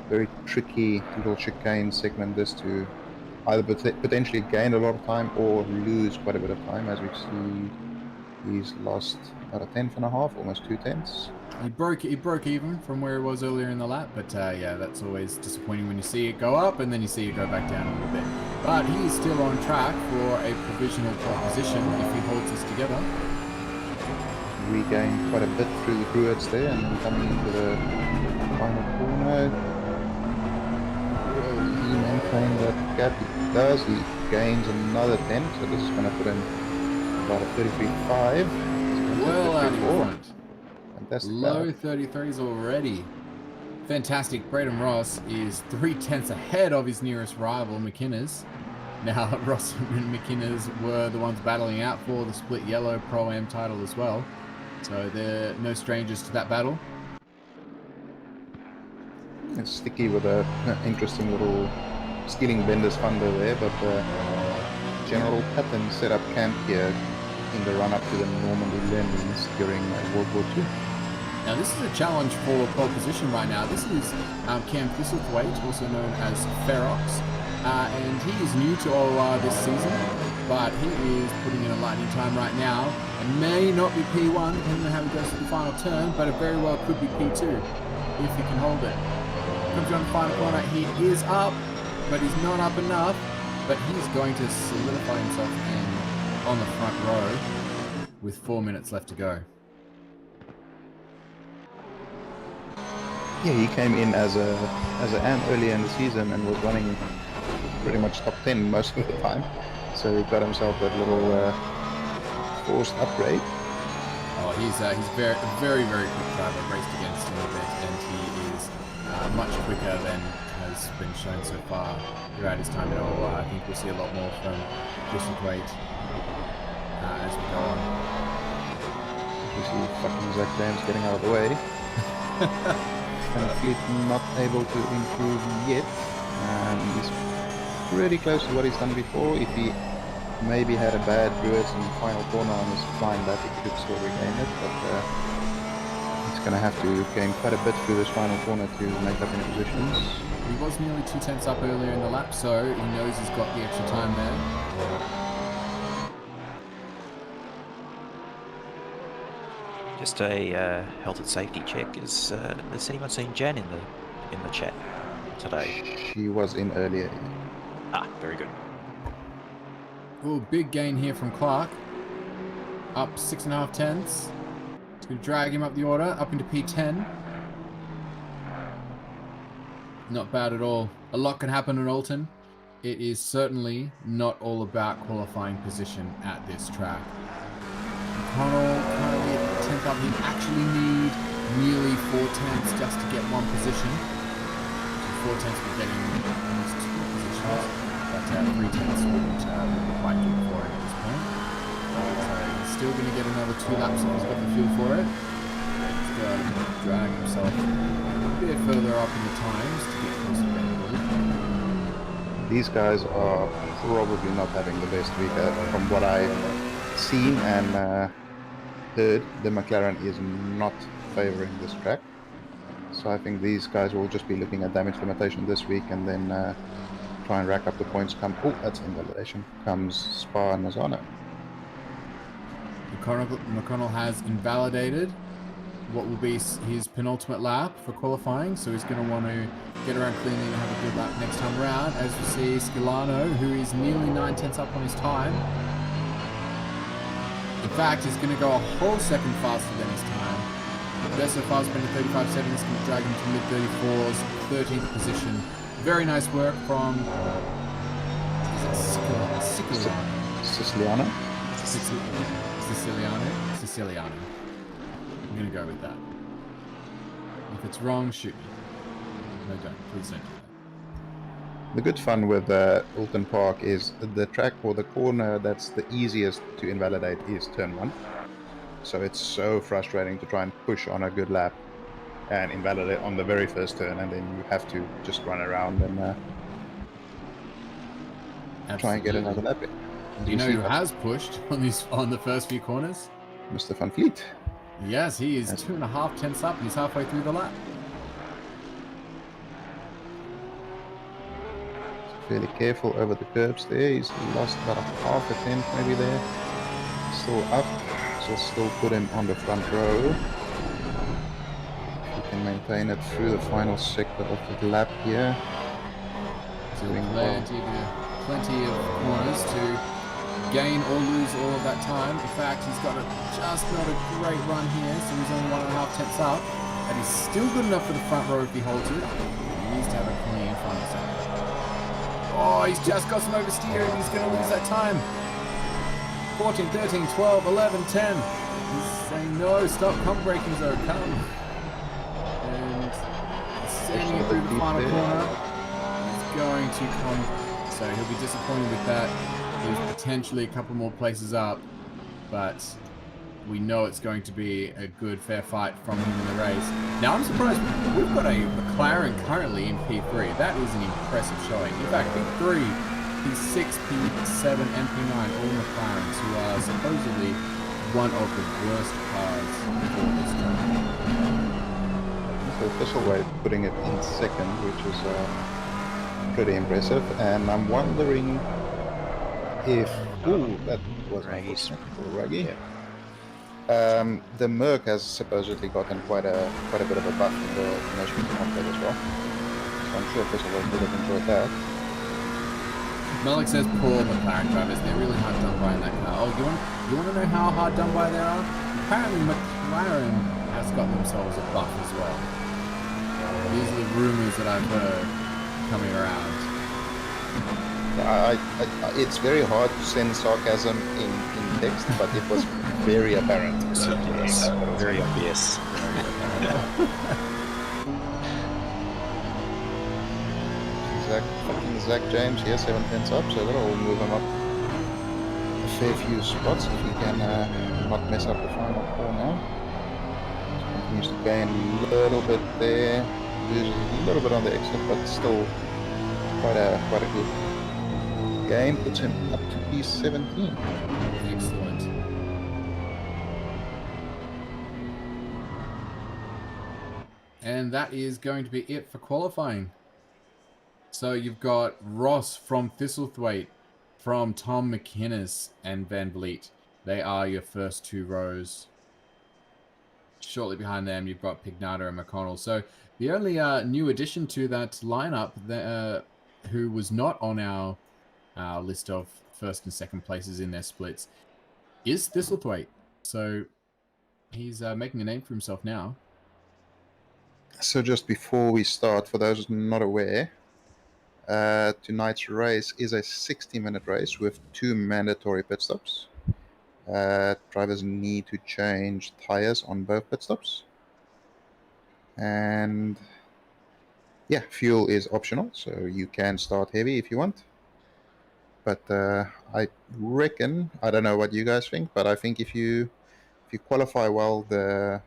Very tricky little chicane segment this to either potentially gain a lot of time or lose quite a bit of time. As we see, he's lost about a tenth and a half, almost 2 tenths. He broke even from where it was earlier in the lap, but yeah, that's always disappointing when you see it go up and then you see it go back down a little bit. But he is still on track for a provisional pole position if he holds this together. Regained quite a bit through the Druids there, and then coming into the final corner. Will he maintain that gap? He does. He gains another 10, so this is going to put him about a 33.5. Well out in front. Fantastic. Low 33s already. Fantastic. Braden Ross is 3/10 ahead of his nearest rival, McInnes. Now, Ross and McInnes were the ones battling out for the split yellow Pro-Am title as well. So they're no strangers to that battle. It's sticky with a interesting little stealing Bender's thunder there, but General Patton set up camp here in the run-up to the Normandy Lens during World War II. Now this is a challenge for pole position right now. This is Cam Thistlethwaite, also known as Ferox, and he is new to OOR this season, but he is putting in a lightning time right now. It may not be P1 depending on how he goes to the final turn, but it very well could be P2 if he can hold it. Comes around the final corner, he is up, but he's not up enough, but he's going to solidify himself in on the front row with 4 minutes left to go. Yeah, he came in as an AM earlier in the season and was running pretty much top 10 most of the time. So he got himself that little forced upgrade. Oh, he's very, very, very quick driver. Raced against him a bit, and he is much quicker than has been shown so far throughout his time at OOR. I think we'll see a lot more from Thistlethwaite as we go on. You see fucking Zach James getting out of the way. And Fleet not able to improve yet. He's pretty close to what he's done before. If he maybe had a bad Druids in the final corner on his flying back, he could still regain it, but he's going to have to gain quite a bit through this final corner to make up any positions. He was nearly 2 tenths up earlier in the lap, so he knows he's got the extra time there. Just a health and safety check. Has anyone seen Jan in the chat today? She was in earlier. Ah, very good. Oh, big gain here from Clark. Up 6.5 tenths. It's going to drag him up the order, up into P10. Not bad at all. A lot can happen in Alton. It is certainly not all about qualifying position at this track. Connell currently at 10th up. He actually need nearly 4 tenths just to get one position. So 4 tenths would get him almost 2 positions, but 3 tenths wouldn't be quite good for it at this point. So he's still going to get another 2 laps if he's got the fuel for it. He's got to drag himself a bit further up in the times to get closer to the lead. These guys are probably not having the best week from what I've seen and heard. The McLaren is not favouring this track, so I think these guys will just be looking at damage limitation this week and then try and rack up the points. Oh, that's invalidation. Comes Spa and Mazzano. McConnell has invalidated what will be his penultimate lap for qualifying, so he's going to want to get around cleanly and have a good lap next time around. As we see Scilano, who is nearly 9/10 up on his time. In fact, he's going to go a whole second faster than his time. Best so far has been a 35 seconds, going to drag him to mid-34s, 13th position. Very nice work from Siciliano. Siciliano. I'm going to go with that. If it's wrong, shoot me. No, don't. Please don't do that. The good fun with Alton Park is the track or the corner that's the easiest to invalidate is turn 1. So it's so frustrating to try and push on a good lap and invalidate on the very first turn, and then you have to just run around and try and get another lap in. Do you know who has pushed on the first few corners? Mr. Van Vliet. Yes, he is 2.5 tenths up. He's halfway through the lap. Fairly careful over the curbs there. He's lost about a half a tenth maybe there. Still up, so still put him on the front row. If he can maintain it through the final sector of the lap here. Doing well. Plenty of corners to gain or lose all of that time. In fact, he's got just not a great run here, so he's only 1.5 tenths up. And he's still good enough for the front row if he holds it. He needs to have a clean final sector. Oh, he's just got some oversteer and he's going to lose that time. 14, 13, 12, 11, 10. He's saying, no, stop, come braking zone, come. And sending it through the final corner. He's going to come, so he'll be disappointed with that. He's potentially a couple more places up, but we know it's going to be a good, fair fight from him in the race. Now, I'm surprised we've got a McLaren currently in P3. That is an impressive showing. In fact, P3, P6, P7, and P9, all McLarens, who are supposedly one of the worst cars for this track. The official way of putting it in second, which is pretty impressive. And I'm wondering if... Ooh, that was Raggy. The Merc has supposedly gotten quite a bit of a buff in the promotion update as well. So I'm sure Official would have enjoyed that. Malik says poor McLaren drivers, they're really hard done by in that car. Oh, you want to know how hard done by they are? Apparently McLaren has got themselves a buff as well. These are the rumours that I've heard coming around. It's very hard to send sarcasm in text, but it was very apparent. Yes, very obvious. Zach James here, 7 tenths up, so that'll move him up a fair few spots if he can not mess up the final corner. So continues to gain a little bit there, loses a little bit on the exit, but still quite a good game. Puts him up to P17. Excellent. And that is going to be it for qualifying. So you've got Ross from Thistlethwaite, from Tom McInnes and Van Vliet. They are your first two rows. Shortly behind them, you've got Pignata and McConnell. So the only new addition to that lineup who was not on our list of first and second places in their splits is Thistlethwaite. So he's making a name for himself now. So just before we start, for those not aware, tonight's race is a 60-minute race with 2 mandatory pit stops. Drivers need to change tires on both pit stops. And yeah, fuel is optional, so you can start heavy if you want. But I reckon, I don't know what you guys think, but I think if you qualify well, the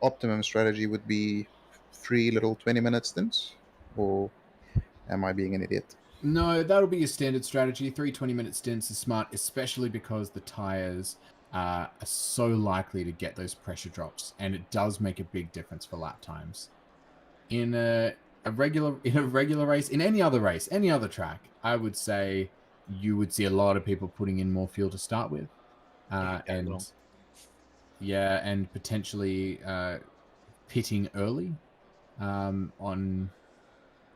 optimum strategy would be 3 little 20-minute stints, or am I being an idiot? No, that'll be your standard strategy. 3 20-minute stints is smart, especially because the tires are so likely to get those pressure drops, and it does make a big difference for lap times. In a a regular race, in any other race, any other track, I would say you would see a lot of people putting in more fuel to start with, and potentially pitting early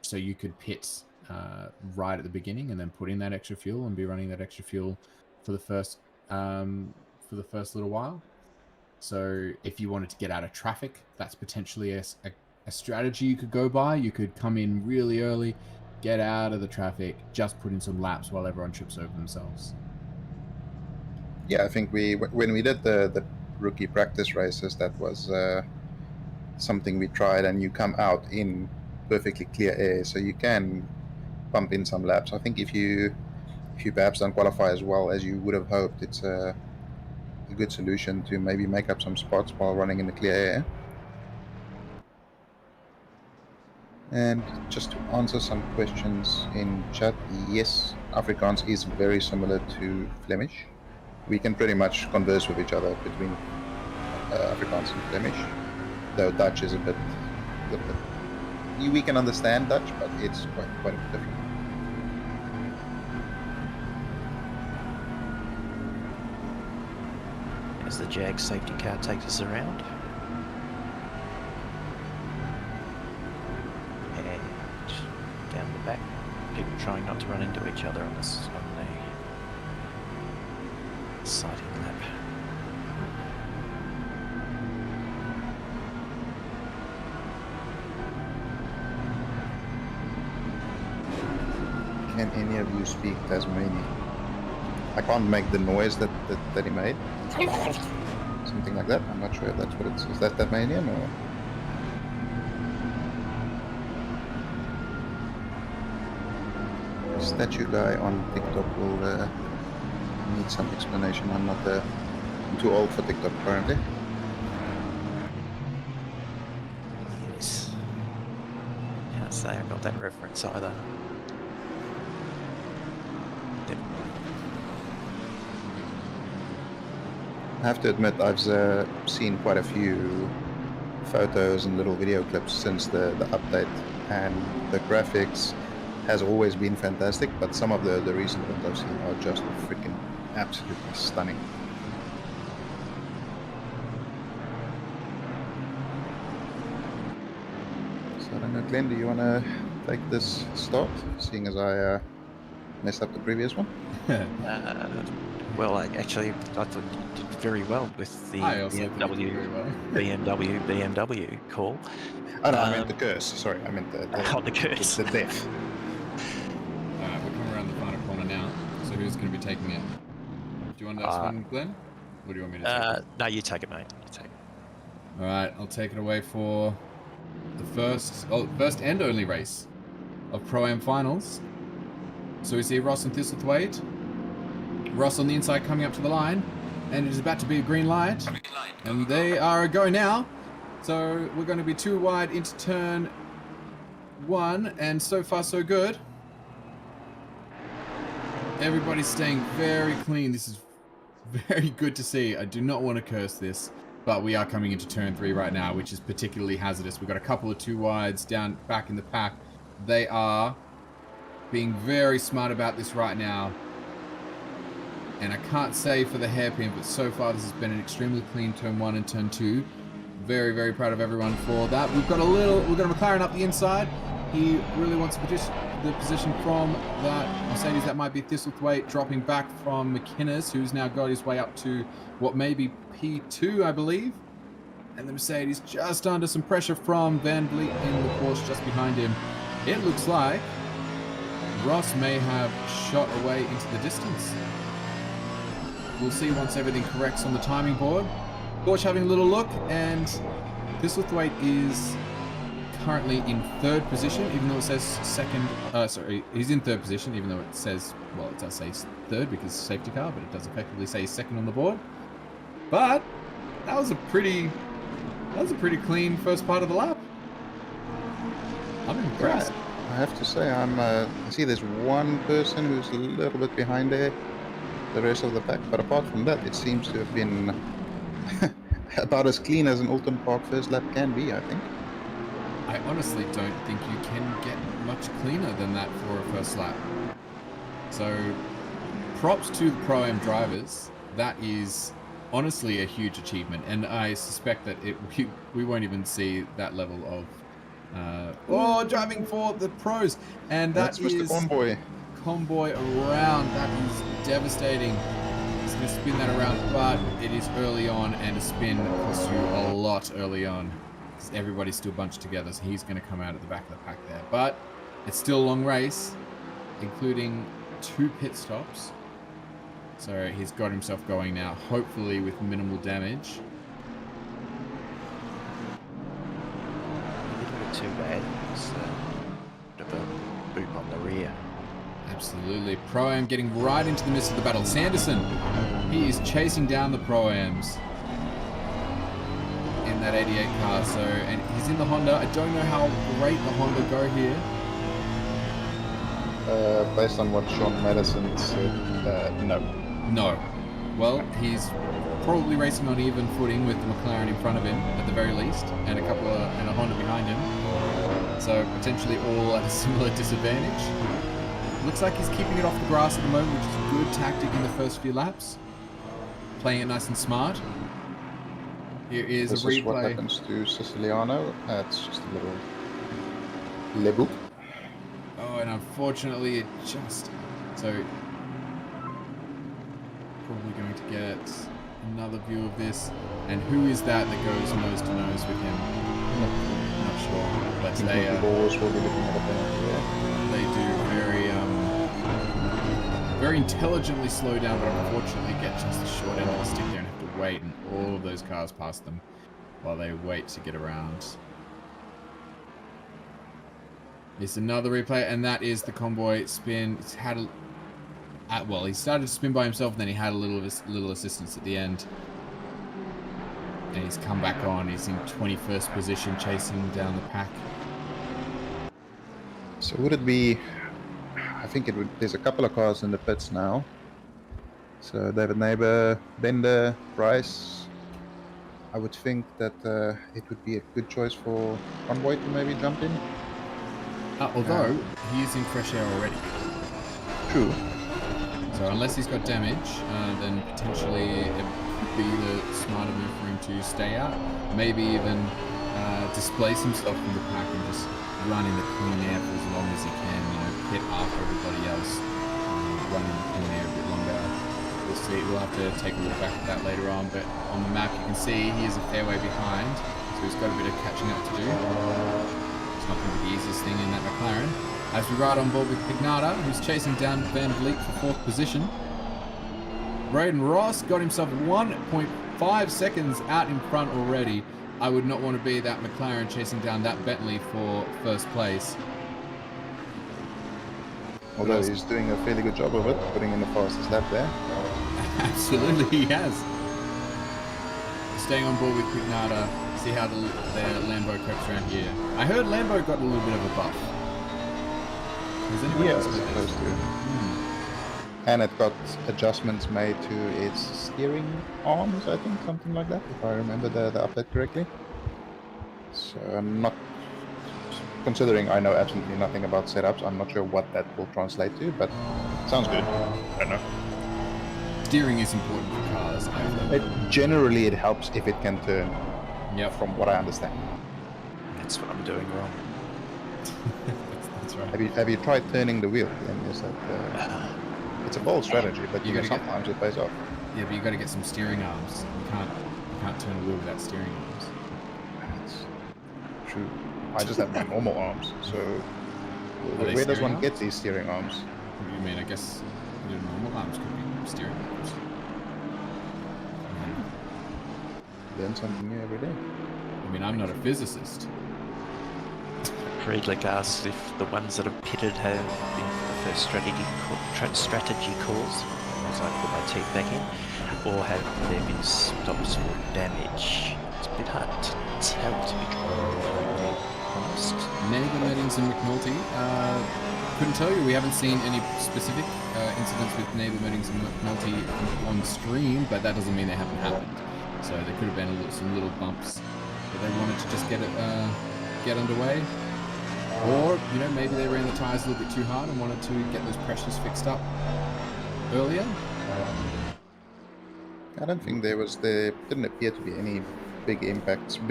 so you could pit right at the beginning and then put in that extra fuel and be running that extra fuel for the first little while. So if you wanted to get out of traffic, that's potentially a strategy you could go by. You could come in really early, get out of the traffic, just put in some laps while everyone trips over themselves. Yeah, I think when we did the rookie practice races, that was something we tried, and you come out in perfectly clear air, so you can pump in some laps. I think if you perhaps don't qualify as well as you would have hoped, it's a good solution to maybe make up some spots while running in the clear air. And just to answer some questions in chat, yes, Afrikaans is very similar to Flemish. We can pretty much converse with each other between Afrikaans and Flemish, though Dutch is a bit we can understand Dutch, but it's quite a bit different. As the Jag safety car takes us around. And down the back, people trying not to run into each other on the sighting lap. Can any of you speak Tasmanian? I can't make the noise that he made. Something like that. I'm not sure if that's what it's. Is that Tasmanian or? Statue guy on TikTok will need some explanation. I'm too old for TikTok apparently. Yes. Can't say I got that reference either. I have to admit, I've seen quite a few photos and little video clips since the update, and the graphics has always been fantastic, but some of the recent ones I've seen are just freaking absolutely stunning. So I don't know, Glenn, do you want to take this start, seeing as I messed up the previous one? Well, I thought you did very well with the BMW call. Oh no, I meant the curse. Sorry, I meant the curse. The death. Alright, we're coming around the final corner now. So who's going to be taking it? Do you want this one, Glenn? Or do you want me to take it? No, you take it, mate. You take it. Alright, I'll take it away for the first and only race of Pro-Am Finals. So we see Ross and Thistlethwaite. Ross on the inside coming up to the line, and it is about to be a green light, and they are a go now. So we're going to be 2 wide into turn 1, and so far so good. Everybody's staying very clean. This is very good to see. I do not want to curse this, but we are coming into turn 3 right now, which is particularly hazardous. We've got a couple of 2 wides down back in the pack. They are being very smart about this right now. And I can't say for the hairpin, but so far this has been an extremely clean turn 1 and turn 2. Very, very proud of everyone for that. We've got a McLaren up the inside. He really wants the position from that Mercedes. That might be Thistlethwaite, dropping back from McInnes, who's now got his way up to what may be P2, I believe. And the Mercedes just under some pressure from Van Vliet in the Porsche just behind him. It looks like Ross may have shot away into the distance. We'll see once everything corrects on the timing board. Porsche having a little look, and Thistlethwaite is currently in 3rd position, even though it says second. He's in 3rd position, even though it says, well, it does say 3rd because it's safety car, but it does effectively say 2nd on the board. But that was a pretty clean first part of the lap. I'm impressed. Yeah, I have to say, I see there's one person who's a little bit behind there. The rest of the pack, but apart from that, it seems to have been about as clean as an Alton Park first lap can be, I think. I honestly don't think you can get much cleaner than that for a first lap. So props to the Pro-Am drivers. That is honestly a huge achievement, and I suspect that we won't even see that level of driving for the pros, and That's Mr. Convoy. Convoy around. That is devastating. He's going to spin that around, but it is early on, and a spin costs you a lot early on. Because everybody's still bunched together, so he's going to come out at the back of the pack there. But it's still a long race, including 2 pit stops. So he's got himself going now, hopefully with minimal damage. It didn't look too bad. It's a bit of a boot on the rear. Absolutely. Pro-Am getting right into the midst of the battle. Sanderson, he is chasing down the Pro-Ams in that 88 car. So, and he's in the Honda. I don't know how great the Honda go here. Based on what Sean Madison said, no. No. Well, he's probably racing on even footing with the McLaren in front of him, at the very least, and a Honda behind him. So potentially all at a similar disadvantage. Looks like he's keeping it off the grass at the moment, which is a good tactic in the first few laps. Playing it nice and smart. Here is This a replay. is what happens to Siciliano. It's just a little lebu. Oh, and unfortunately it just... So, probably going to get another view of this. And who is that goes nose to nose with him? Not sure. But they will be looking at it. they do very intelligently slow down, but unfortunately get just the short end of the stick there and have to wait, and all of those cars pass them while they wait to get around. It's another replay, and that is the Convoy spin. It's had well, he started to spin by himself, and then he had a little assistance at the end. And he's come back on. He's in 21st position, chasing down the pack. So would it be... I think it would... There's a couple of cars in the pits now. So David Neighbor, Bender, Bryce. I would think that it would be a good choice for Convoy to maybe jump in. Although, he is in fresh air already. True. So unless he's got damage, then potentially it could be the smarter move for him to stay out. Maybe even displace himself from the pack and just run in the clean air for as long as he can. You know, hit after everybody else, run in the clean air a bit longer. We'll see. We'll have to take a look back at that later on. But on the map, you can see he is a fair way behind, so he's got a bit of catching up to do. It's not going to be the easiest thing in that McLaren. As we ride on board with Pignata, who's chasing down Van Vliet for 4th position. Braden Ross got himself 1.5 seconds out in front already. I would not want to be that McLaren chasing down that Bentley for first place. Although he's doing a fairly good job of it, putting in the fastest lap there. Absolutely, he has. Staying on board with Pignata, see how the Lambo copes around here. I heard Lambo got a little bit of a buff. Has anyone else It's heard supposed this? to. And it got adjustments made to its steering arms, I think, something like that, if I remember the update correctly. So I'm not... Considering I know absolutely nothing about setups, I'm not sure what that will translate to, but sounds good. I don't know. Steering is important for cars. Generally, it helps if it can turn, Yep. from what I understand. That's what I'm doing wrong. That's right. Have you tried turning the wheel? Then is that it's a bold strategy, but You gotta get- sometimes it pays off. Yeah, but you got to get some steering arms. You can't turn a wheel without steering arms. That's true. I just have my normal arms, so they where does steering one get arms? these steering arms? What do you mean? I guess your normal arms could be steering arms. Learn something new every day. I mean, I'm not a physicist. Friedrich asks if the ones that have pitted have been for the first strategy calls, as I put my teeth back in, or have there been stops for damage? It's a bit hard to tell, to be honest. Neighbour Meddings and McNulty. Couldn't tell you. We haven't seen any specific incidents with Neighbour Meddings and McNulty on stream, but that doesn't mean they haven't happened. So there could have been some little bumps, but they wanted to just get get underway. Or, you know, maybe they ran the tyres a little bit too hard and wanted to get those pressures fixed up earlier. I don't think there didn't appear to be any big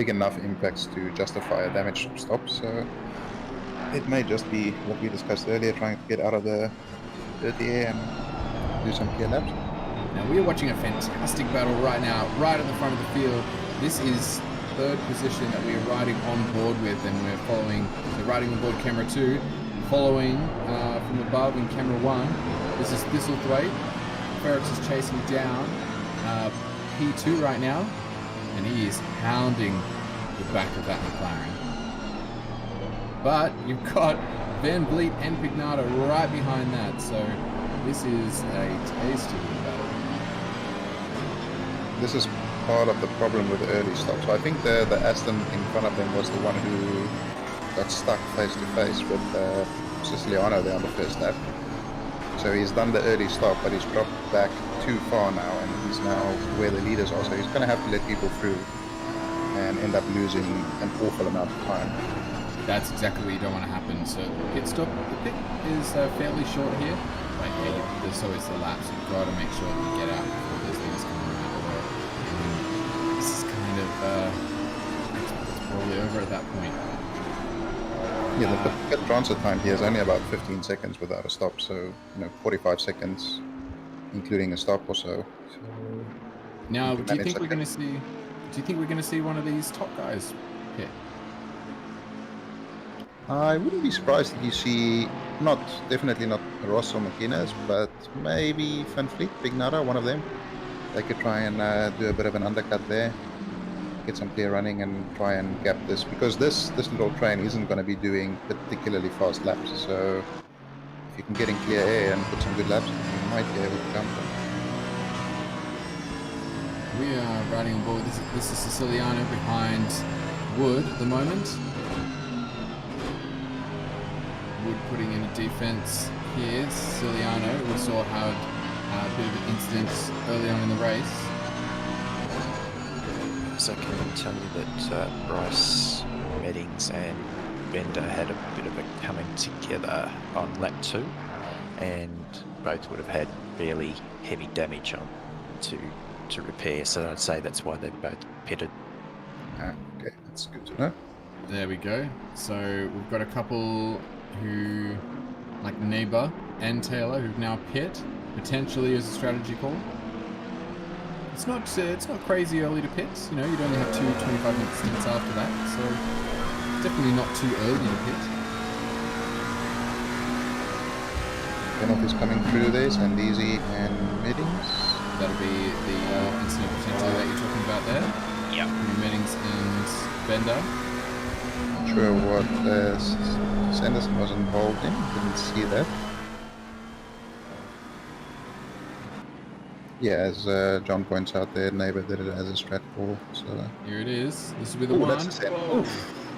enough impacts to justify a damage stop. So it may just be what we discussed earlier, trying to get out of the dirty air and do some clear laps. Now we are watching a fantastic battle right now, right at the front of the field. This is third position that we are riding on board with, and we're following, so riding on board camera 2, following from above in camera 1. This is Thistlethwaite. Ferrex is chasing down P2 right now, and he is hounding the back of that McLaren. But you've got Van Vliet and Pignata right behind that, so this is a tasty battle. This is part of the problem with the early stop. So I think the Aston in front of them was the one who got stuck face to face with Siciliano there on the first lap. So he's done the early stop, but he's dropped back too far now, and he's now where the leaders are. So he's going to have to let people through and end up losing an awful amount of time. That's exactly what you don't want to happen. So pit stop, the pit is fairly short here, but yeah, there's always the laps. You've got to make sure that you get out before those things come around. This is kind of it's probably over at that point. Yeah, the pit transfer time here is only about 15 seconds without a stop, so 45 seconds, including a stop or so. Now, do you think we're going to see? Do you think we're going to see one of these top guys pit? I wouldn't be surprised if you see definitely not Ross or McInnes, but maybe Van Vliet, Pignata, one of them. They could try and do a bit of an undercut there, get some clear running and try and gap this, because this little train isn't going to be doing particularly fast laps. So if you can get in clear air and put some good laps, you might be able to jump them. We are riding on board. This is Siciliano behind Wood at the moment. Wood putting in a defense here. Siciliano, we saw had a bit of an incident early on in the race. So can I tell you that Bryce, Meddings and Bender had a bit of a coming together on lap 2, and both would have had fairly heavy damage on to repair, so I'd say that's why they both pitted. Okay, that's good to know. There we go. So we've got a couple who, like Neighbor and Taylor, who've now pit, potentially as a strategy call. It's not crazy early to pit. You'd only have 2 25-minute stints after that, so definitely not too early to pit. Penalties coming through there, Sandeezy and Meddings. That'll be the incident potentially that you're talking about there. Yeah. Meddings and Bender. Not sure what Sanderson was involved in. Didn't see that. Yeah, as John points out there, Neighbor did it as a strat call. So here it is. This will be the one. That's a send.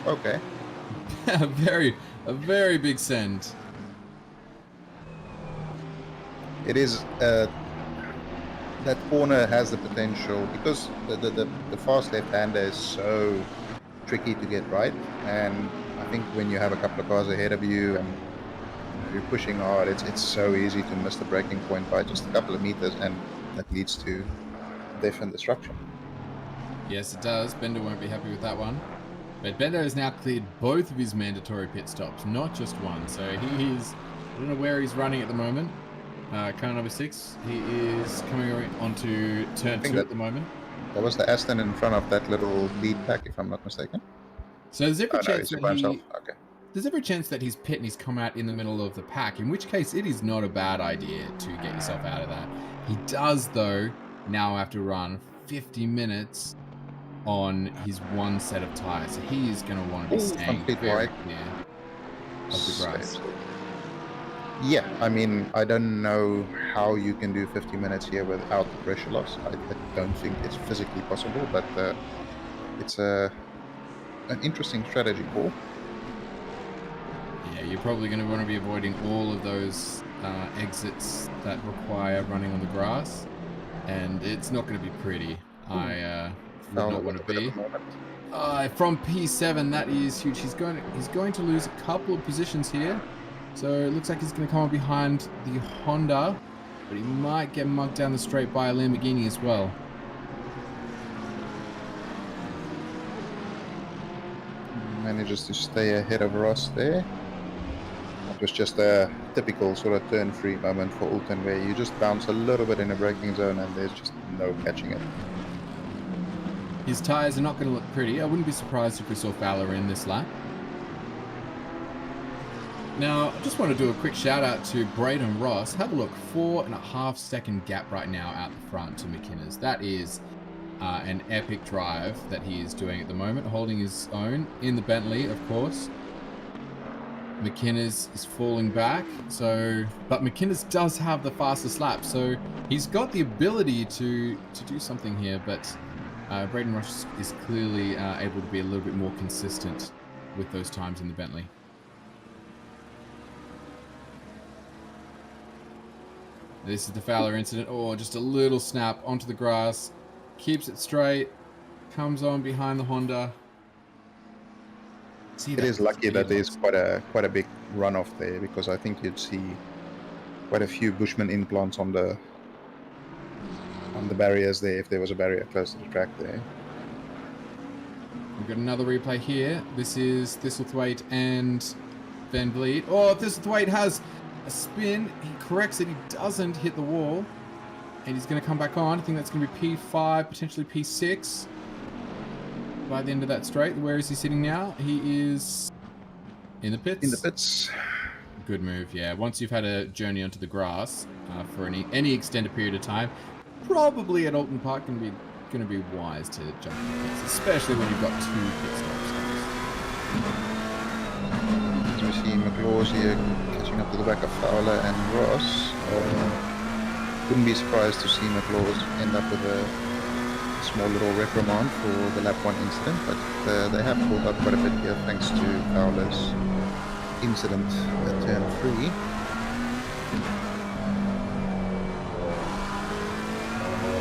Okay. a very big send. It is. That corner has the potential, because the fast left-hander is so tricky to get right, and I think when you have a couple of cars ahead of you and you're pushing hard, it's so easy to miss the braking point by just a couple of meters, and that leads to death and destruction. Yes, it does. Bender won't be happy with that one. But Bender has now cleared both of his mandatory pit stops, not just one. So he's, I don't know where he's running at the moment. Car number 6, he is coming onto turn 2 at the moment. That was the Aston in front of that little lead pack, if I'm not mistaken. So there's every chance that Okay. There's every chance that he's pit and he's come out in the middle of the pack, in which case it is not a bad idea to get yourself out of that. He does, though, now have to run 50 minutes on his one set of tyres. So he is going to want to be staying very clear of the grass. Yeah, I mean, I don't know how you can do 50 minutes here without the pressure loss. I don't think it's physically possible, but it's an interesting strategy call. Yeah, you're probably going to want to be avoiding all of those exits that require running on the grass, and it's not going to be pretty. I would not want to be. From P7, that is huge. He's going to lose a couple of positions here. So it looks like he's going to come up behind the Honda, but he might get mugged down the straight by a Lamborghini as well. Manages to stay ahead of Ross there. It was just a typical sort of turn-free moment for Octane, where you just bounce a little bit in a braking zone and there's just no catching it. His tyres are not going to look pretty. I wouldn't be surprised if we saw Fowler in this lap. Now, I just want to do a quick shout out to Braden Ross. Have a look, 4.5 second gap right now out the front to McInnes. That is an epic drive that he is doing at the moment, holding his own in the Bentley, of course. McInnes is falling back, but McInnes does have the fastest lap, so he's got the ability to do something here, but Braden Ross is clearly able to be a little bit more consistent with those times in the Bentley. This is the Fowler incident. Oh, just a little snap onto the grass. Keeps it straight. Comes on behind the Honda. It is lucky that there's quite a big runoff there, because I think you'd see quite a few Bushman implants on the barriers there if there was a barrier close to the track there. We've got another replay here. This is Thistlethwaite and Van Vliet. Oh, Thistlethwaite has a spin. He corrects it. He doesn't hit the wall. And he's going to come back on. I think that's going to be P5, potentially P6. By the end of that straight. Where is he sitting now? He is in the pits. In the pits. Good move, yeah. Once you've had a journey onto the grass for any extended period of time, probably at Alton Park going to be wise to jump in the pits, especially when you've got 2 pit stops. As we see McLaws here catching up to the back of Fowler and Ross. Wouldn't be surprised to see McLaws end up with a small little reprimand for the lap 1 incident, but they have pulled up quite a bit here thanks to Fowler's incident at turn 3.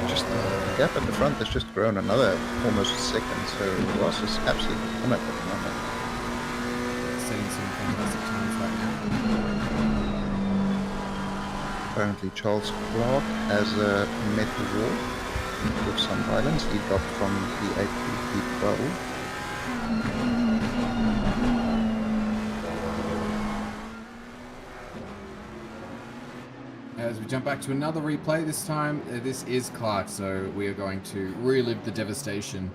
Just the gap at the front has just grown another almost second, so Ross is absolutely on it at the moment. Setting some fantastic times right now. Apparently Charles Clark has met the wall with some violence. He dropped from P8 to P12. As we jump back to another replay, this time this is Clark, so we are going to relive the devastation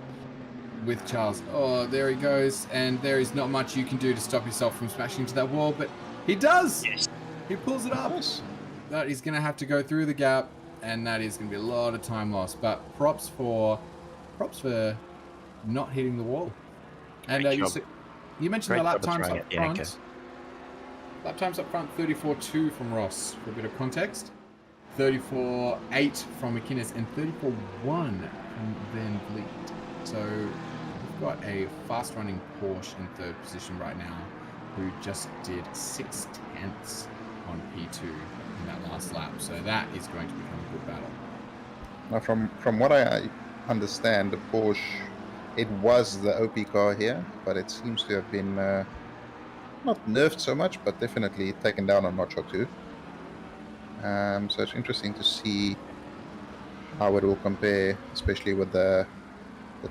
with Charles. Oh, there he goes, and there is not much you can do to stop yourself from smashing into that wall, but he does! Yes. He pulls it up. That he's going to have to go through the gap, and that is going to be a lot of time lost. But props for not hitting the wall. And you mentioned the lap times up front. Lap times up front, 34.2 from Ross, for a bit of context. 34.8 from McInnes, and 34.1 from Van Vliet. So we've got a fast-running Porsche in 3rd position right now, who just did 6/10 on P2 in that last lap. So that is going to become a good battle. Now, from what I understand, the Porsche, it was the OP car here, but it seems to have been not nerfed so much, but definitely taken down a notch or 2. So it's interesting to see how it will compare, especially with the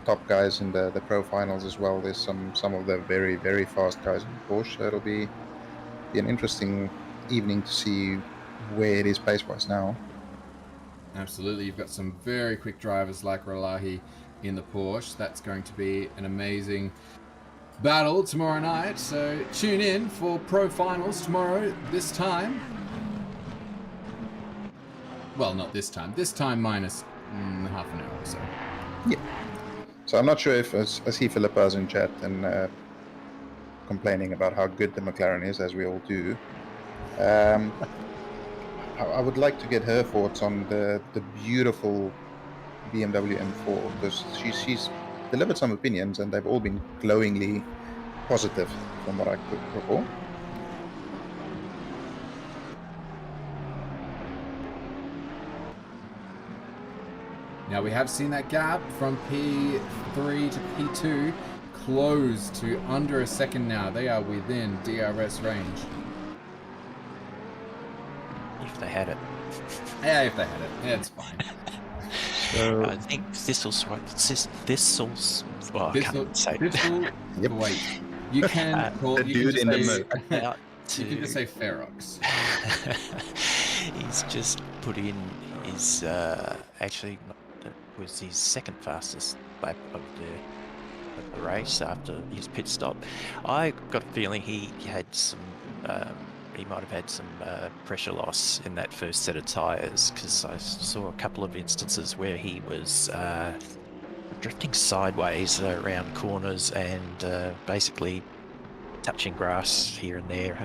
top guys in the pro finals as well. There's some of the very, very fast guys in Porsche. So it'll be an interesting evening to see where it is pace-wise now. Absolutely. You've got some very quick drivers like Ralahi in the Porsche. That's going to be an amazing battle tomorrow night. So tune in for pro finals tomorrow, this time. Well, not this time. This time minus half an hour or so. Yeah. So I'm not sure if I see Philippa's in chat and complaining about how good the McLaren is, as we all do. I would like to get her thoughts on the beautiful BMW M4, because she's delivered some opinions and they've all been glowingly positive from what I could recall. Now we have seen that gap from P3 to P2 close to under a second now. They are within DRS range. If they had it. Yeah, if they had it. Yeah, it's fine. So I think Thistle's right. Thistle's. Well, I can't say it. Yep. Wait. You can call The you dude can in the just say, About you can to- just say Ferox. He's just put in his actually that was his second fastest lap of the race after his pit stop. I got a feeling he had some. He might have had some pressure loss in that first set of tyres, because I saw a couple of instances where he was drifting sideways around corners and basically touching grass here and there.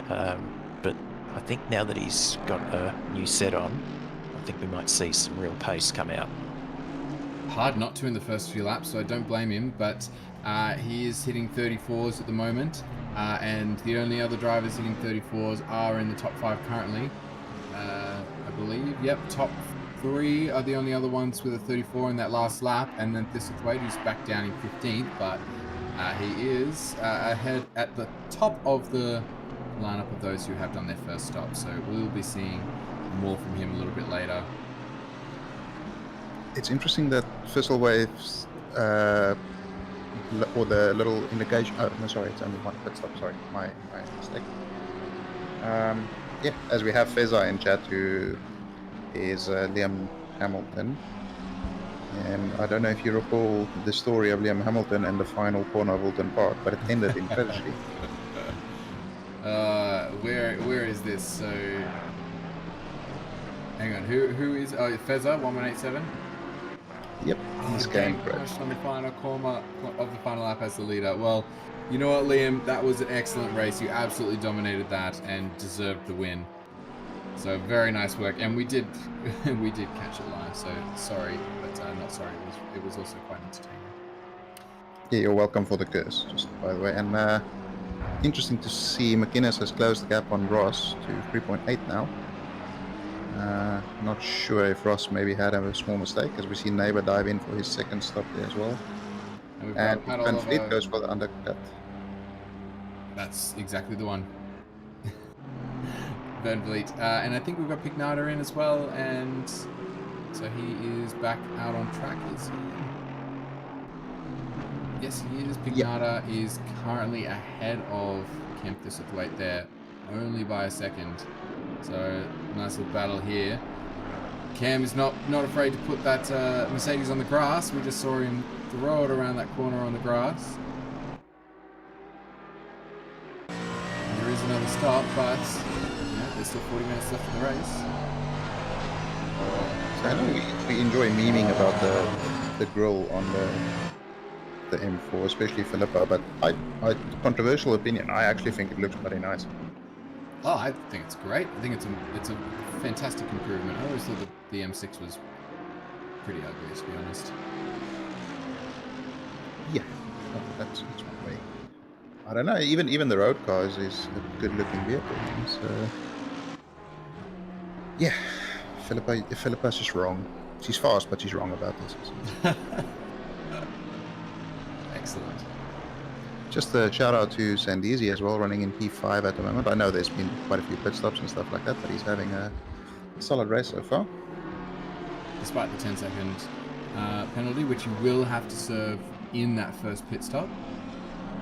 But I think now that he's got a new set on, I think we might see some real pace come out. Hard not to in the first few laps, so I don't blame him, but he is hitting 34s at the moment, and the only other drivers hitting 34s are in the top 5 currently, I believe. Yep, top 3 are the only other ones with a 34 in that last lap, and then Thistlethwaite, who's back down in 15th, but he is ahead at the top of the lineup of those who have done their first stop, so we'll be seeing more from him a little bit later. it's interesting that Thistlewaite's or the little indication. Oh no, sorry, it's only one pit stop. Sorry, my mistake. Yeah, as we have Feza in chat, who is Liam Hamilton, and I don't know if you recall the story of Liam Hamilton and the final corner of Wilton Park, but it ended in tragedy. Where is this? So, hang on. Who is? Oh, Feza 1187. Yep, he's Game game crashed. crashed on the final corner of the final lap as the leader. Well, you know what, Liam? That was an excellent race. You absolutely dominated that and deserved the win. So very nice work. And we did catch it live. So sorry, but not sorry. It was also quite entertaining. Yeah, you're welcome for the curse, just by the way. And interesting to see McInnes has closed the gap on Ross to 3.8 now. Not sure if Ross maybe had a small mistake, as we see Neighbor dive in for his second stop there as well. And we've And got Van Vliet goes for the undercut. That's exactly the one. Van Vliet. And I think we've got Pignata in as well, and so he is back out on track, is he? Yes, he is. Pignata is currently ahead of Kemp Thistlethwaite there, only by a second. So, nice little battle here. Cam is not afraid to put that Mercedes on the grass. We just saw him throw it around that corner on the grass. And there is another stop, but there's still 40 minutes left in the race. So I know we enjoy memeing about the grill on the M4, especially Philippa, but I controversial opinion, I actually think it looks pretty nice. Oh, I think it's great. I think it's a fantastic improvement. I always thought that the M6 was pretty ugly, to be honest. Yeah, that's one way. I don't know, even the road cars is a good looking vehicle. So yeah, Philippa's just wrong. She's fast, but she's wrong about this. Excellent. Just a shout out to Sandeezy as well, running in P5 at the moment. I know there's been quite a few pit stops and stuff like that, but he's having a solid race so far. Despite the 10-second penalty, which he will have to serve in that first pit stop.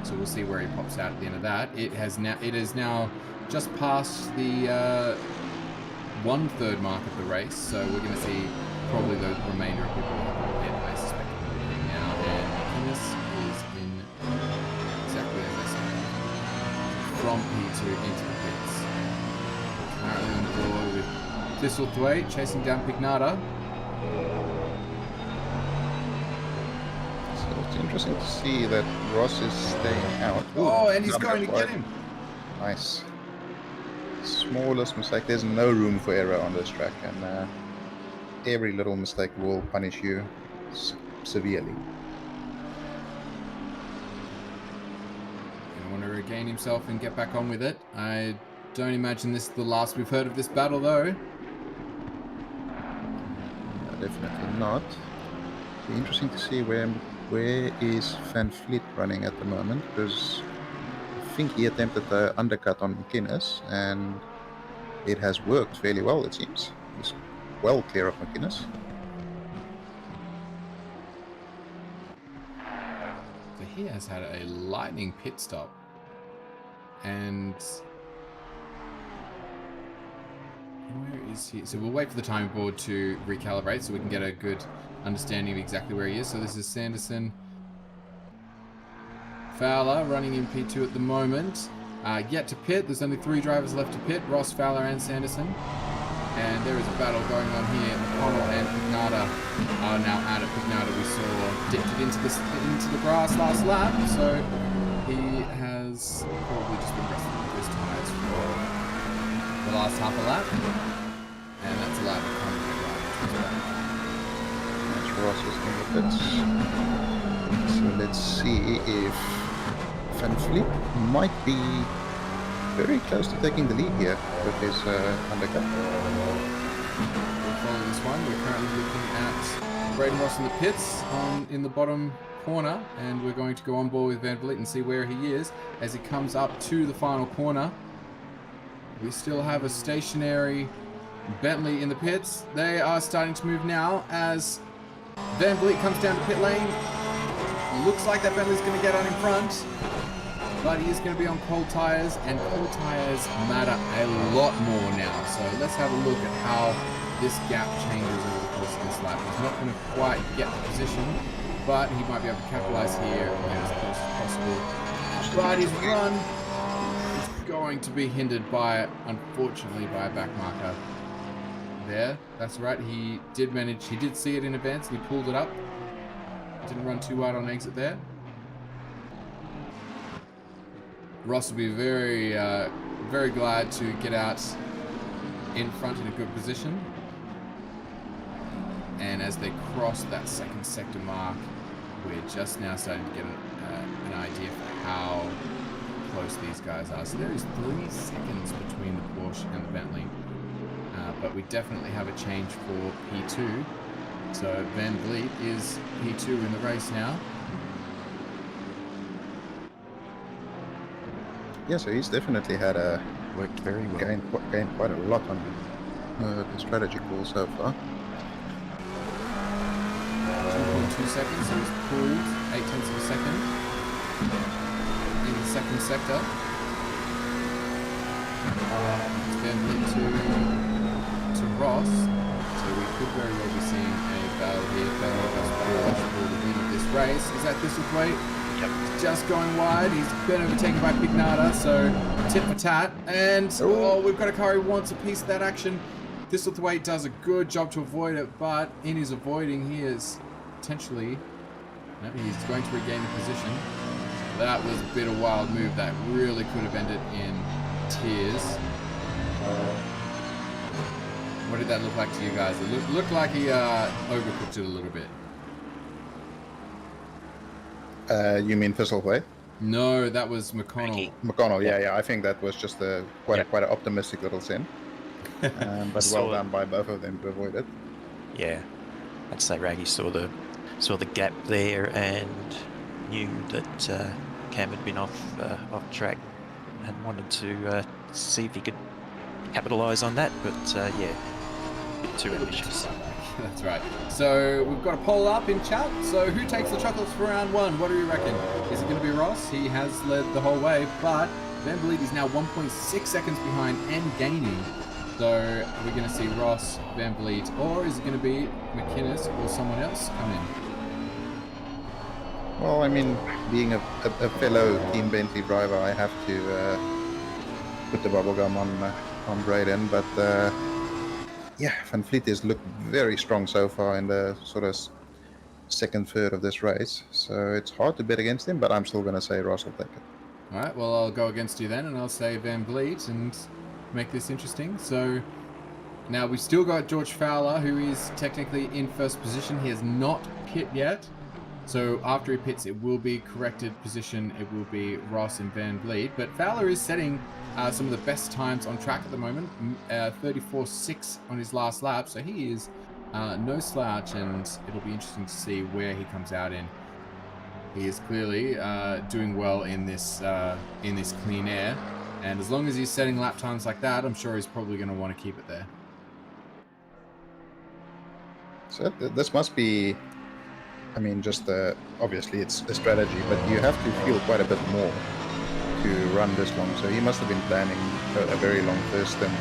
So we'll see where he pops out at the end of that. It is now just past the 1/3 mark of the race, so we're going to see probably the remainder of people ahead, I suspect, now. And McInnes is in exactly as I said, from P2 into the pits. Currently on the floor with Thistlethwaite chasing down Pignata. So it's interesting to see that Ross is staying out. Oh, and he's Number going to get 5. him. Nice. Smallest mistake. There's no room for error on this track, and every little mistake will punish you severely. I want to regain himself and get back on with it. I don't imagine this is the last we've heard of this battle, though. No, definitely not. Be interesting to see where is Van Fleet running at the moment, because I think he attempted the undercut on McInnes and it has worked fairly well, it seems. He's well clear of McInnes. So he has had a lightning pit stop. And where is he? So we'll wait for the timing board to recalibrate so we can get a good understanding of exactly where he is. So this is Sanderson. Fowler running in P2 at the moment. Yet to pit. There's only 3 drivers left to pit. Ross, Fowler and Sanderson. And there is a battle going on here. McConnell and Pignata are now out at Pignata. We saw dipped it into the grass last lap. So he has probably just been resting with his tyres for the last half a lap. And that's a lap of coming right. That's Ross's in the pits. So let's see if Van Fleet might be very close to taking the lead here with his undercut. We're following this one. We're currently looking at Braden Ross in the pits in the bottom corner, and we're going to go on board with Van Vliet and see where he is as he comes up to the final corner. We still have a stationary Bentley in the pits. They are starting to move now as Van Vliet comes down to pit lane. Looks like that Bentley's going to get on in front, but he is going to be on cold tyres, and cold tyres matter a lot more now. So let's have a look at how this gap changes over the course of this lap. He's not going to quite get the position, but he might be able to capitalise here and get as close as possible. But his run is going to be hindered by, unfortunately, by a back marker there. That's right, he did see it in advance and he pulled it up. Didn't run too wide on exit there. Ross will be very, very glad to get out in front in a good position. And as they cross that second sector mark, we're just now starting to get an idea for how close these guys are. So there is 3 seconds between the Porsche and the Bentley. But we definitely have a change for P2. So Van Vliet is P2 in the race now. Yeah, so he's definitely had Worked very well. gained quite a lot on the strategy call so far. 2.2 seconds, so he's pulled 0.8 of a second in the second sector. It's Van Vliet to Ross, so we could very well be seeing a battle here. Porsche for the win of this race. Is that Thistlethwaite? Yep. Just going wide. He's been overtaken by Pignata, so tit for tat. And we've got a car who wants a piece of that action. Thistlethwaite does a good job to avoid it, but in his avoiding, he is potentially... No, he's going to regain the position. That was a bit of a wild move. That really could have ended in tears. What did that look like to you guys? It looked like he overcooked it a little bit. You mean Thistlethwaite? No, that was McConnell. McConnell, yeah. I think that was just quite an optimistic little sin. But well done by both of them to avoid it. Yeah, I'd say Raggy saw the gap there and knew that Cam had been off track and wanted to see if he could capitalise on that. But yeah, a bit too ambitious. That's right. So we've got a poll up in chat. So who takes the chocolates for round 1? What do you reckon? Is it going to be Ross? He has led the whole way, but Van Vliet is now 1.6 seconds behind and gaining. So are we going to see Ross, Van Vliet, or is it going to be McInnes or someone else come in? Well, I mean, being a fellow Team Bentley driver, I have to put the bubblegum on Braden, but yeah, Van Vliet has looked very strong so far in the sort of second third of this race, so it's hard to bet against him, but I'm still going to say Ross will take it. All right, well, I'll go against you then, and I'll say Van Vliet and make this interesting. So now we've still got George Fowler, who is technically in first position. He has not pit yet. So after he pits, it will be corrected position. It will be Ross and Van Vliet. But Fowler is setting some of the best times on track at the moment. 34.6 on his last lap. So he is no slouch, and it'll be interesting to see where he comes out in. He is clearly doing well in this clean air, and as long as he's setting lap times like that, I'm sure he's probably going to want to keep it there. So this must be, I mean, just obviously it's a strategy, but you have to feel quite a bit more to run this long. So he must have been planning a very long first stint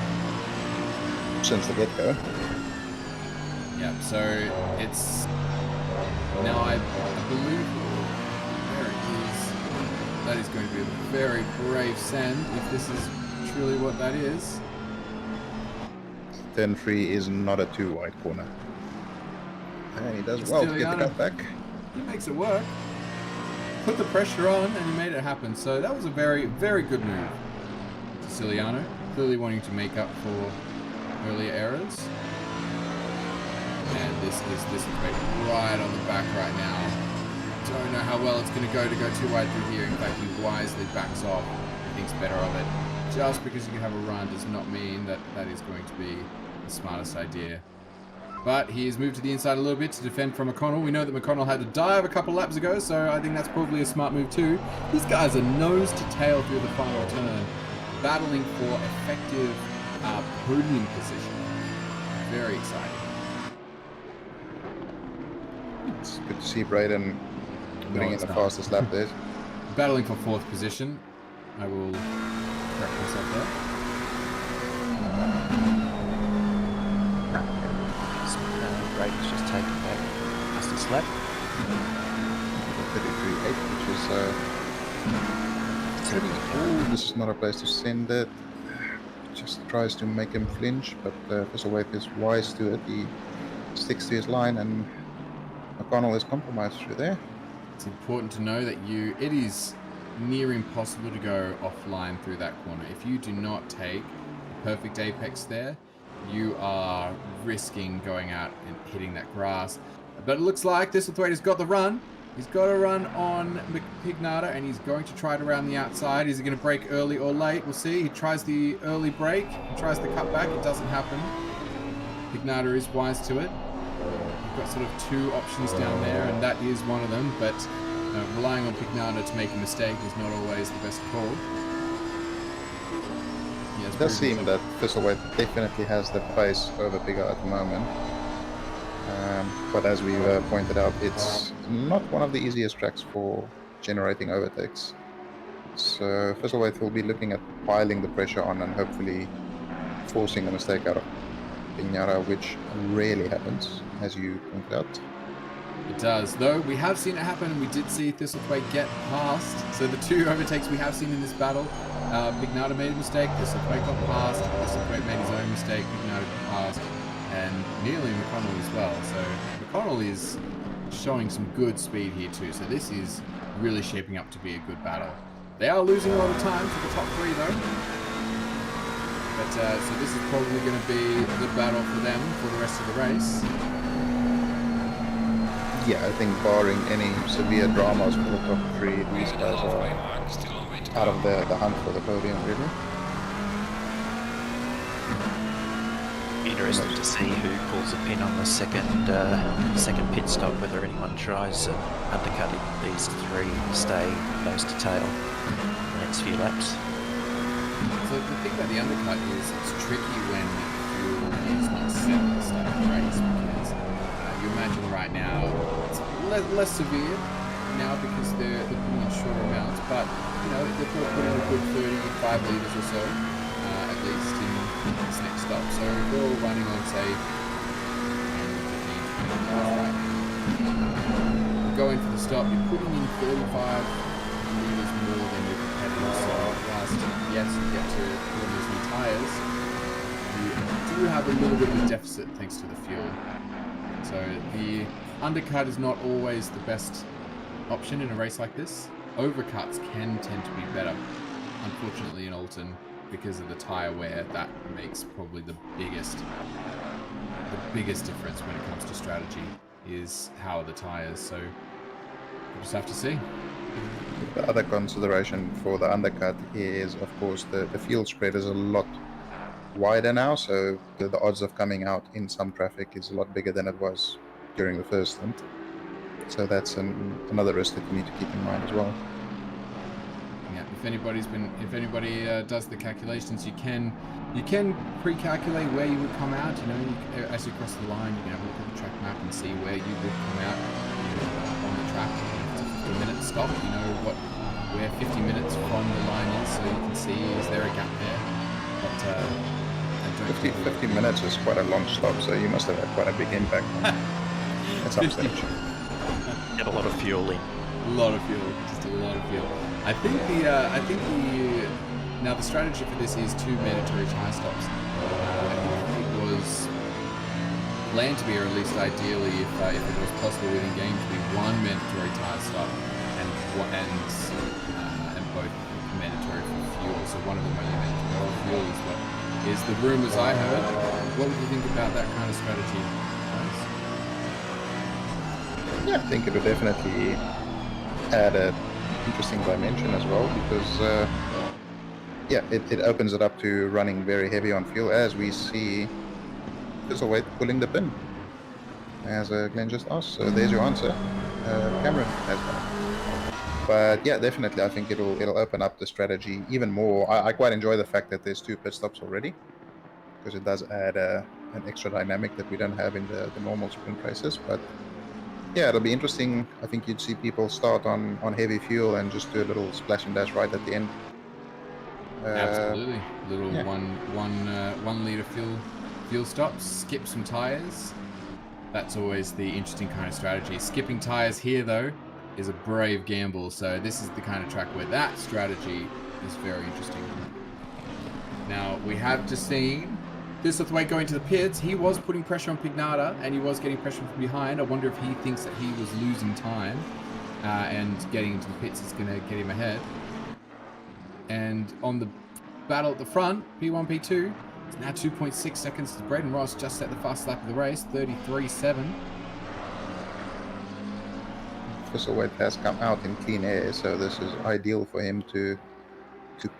since the get-go. Yeah, so it's now I believe there it is. That is going to be a very brave send if this is truly what that is. Turn 3 is not a too wide corner. And he does well to get the cut back. He makes it work. Put the pressure on, and he made it happen. So that was a very, very good move. Siciliano clearly wanting to make up for earlier errors. And this is right on the back right now. Don't know how well it's going to go too wide through here. In fact, he wisely backs off and thinks better of it. Just because you can have a run does not mean that that is going to be the smartest idea. But he has moved to the inside a little bit to defend from McConnell. We know that McConnell had to dive a couple laps ago, so I think that's probably a smart move too. These guys are nose to tail through the final turn, battling for effective podium position. Very exciting. It's good to see Braden putting in the fastest lap there. Battling for 4th position. I will correct myself there. Braden's just taken that fastest lap. 33.8, which is oh, this is not a place to send it. Just tries to make him flinch, but Fisselwaite is wise to it. He sticks to his line, and McConnell is compromised through there. It's important to know that it is near impossible to go offline through that corner. If you do not take a perfect apex there, you are risking going out and hitting that grass. But it looks like Thistlethwaite has got the run. He's got a run on Pignata, and he's going to try it around the outside. Is he going to break early or late? We'll see. He tries the early break. He tries the cutback. It doesn't happen. Pignata is wise to it. You've got sort of 2 options down there, and that is one of them. But relying on Pignata to make a mistake is not always the best call. It does seem that Fisselwaite definitely has the pace over Piga at the moment. But as we've pointed out, it's not one of the easiest tracks for generating overtakes. So Fisselwaite will be looking at piling the pressure on and hopefully forcing a mistake out of Pignata, which rarely happens, as you pointed out. It does, though we have seen it happen, and we did see Thistlethwaite get past. So the 2 overtakes we have seen in this battle, Pignata made a mistake, Thistlethwaite got past, Thistlethwaite made his own mistake, Pignata got past, and nearly McConnell as well. So McConnell is showing some good speed here too, so this is really shaping up to be a good battle. They are losing a lot of time to the top 3 though. But so this is probably going to be the battle for them for the rest of the race. Yeah, I think barring any severe dramas for the top 3, these guys are out of the hunt for the podium, really. Interesting to see who pulls a pin on the second pit stop, whether anyone tries undercutting these 3 stay nose to tail the next few laps. So the thing about the undercut is it's tricky when fuel is not set at the start of the race, because you imagine right now it's less severe now because they're putting in shorter amounts, but you know they're putting in a good 35 litres or so at least in this next stop. So if we're all running on say 10, 15, going for the stop, you're putting in 35 litres more than your competitors. So whilst yes, you get to put on those new tyres, you do have a little bit of a deficit thanks to the fuel. So the undercut is not always the best option in a race like this. Overcuts can tend to be better. Unfortunately in Alton, because of the tyre wear, that makes probably the biggest difference when it comes to strategy is how are the tyres. So we'll just have to see. The other consideration for the undercut is, of course, the field spread is a lot wider now, so the odds of coming out in some traffic is a lot bigger than it was during the first stint. So that's another risk that you need to keep in mind as well. Yeah, if anybody does the calculations, you can pre-calculate where you would come out. You know, as you cross the line, you can have a look at the track map and see where you would come out on the track. It's a 50-minute stop. You know where 50 minutes from the line is, so you can see is there a gap there. But 50 minutes is quite a long stop, so you must have had quite a big impact at some stage. Get a lot of fuel in. A lot of fuel, just a lot of fuel. I think now the strategy for this is 2 mandatory tyre stops. It was planned to be, or at least ideally, if it was possible within game, to be 1 mandatory tyre stop and both mandatory for fuel. So one of them only mandatory for fuel is what is the rumours I heard. What would you think about that kind of strategy, guys? Yeah, I think it would definitely add an interesting dimension as well, because it opens it up to running very heavy on fuel, as we see Fizzleweight pulling the pin, as Glenn just asked. So there's your answer, Cameron as well. But yeah, definitely, I think it'll open up the strategy even more. I quite enjoy the fact that there's 2 pit stops already, because it does add an extra dynamic that we don't have in the normal sprint races. But yeah, it'll be interesting. I think you'd see people start on heavy fuel and just do a little splash and dash right at the end. Absolutely, little yeah. 1 litre fuel stops, skip some tyres. That's always the interesting kind of strategy. Skipping tyres here, though, is a brave gamble. So this is the kind of track where that strategy is very interesting. Now, we have just seen Thistlethwaite going to the pits. He was putting pressure on Pignata, and he was getting pressure from behind. I wonder if he thinks that he was losing time, and getting into the pits is going to get him ahead. And on the battle at the front, P1, P2, it's now 2.6 seconds. Braden Ross just set the fastest lap of the race, 33.7. Fizzleweight has come out in clean air, so this is ideal for him to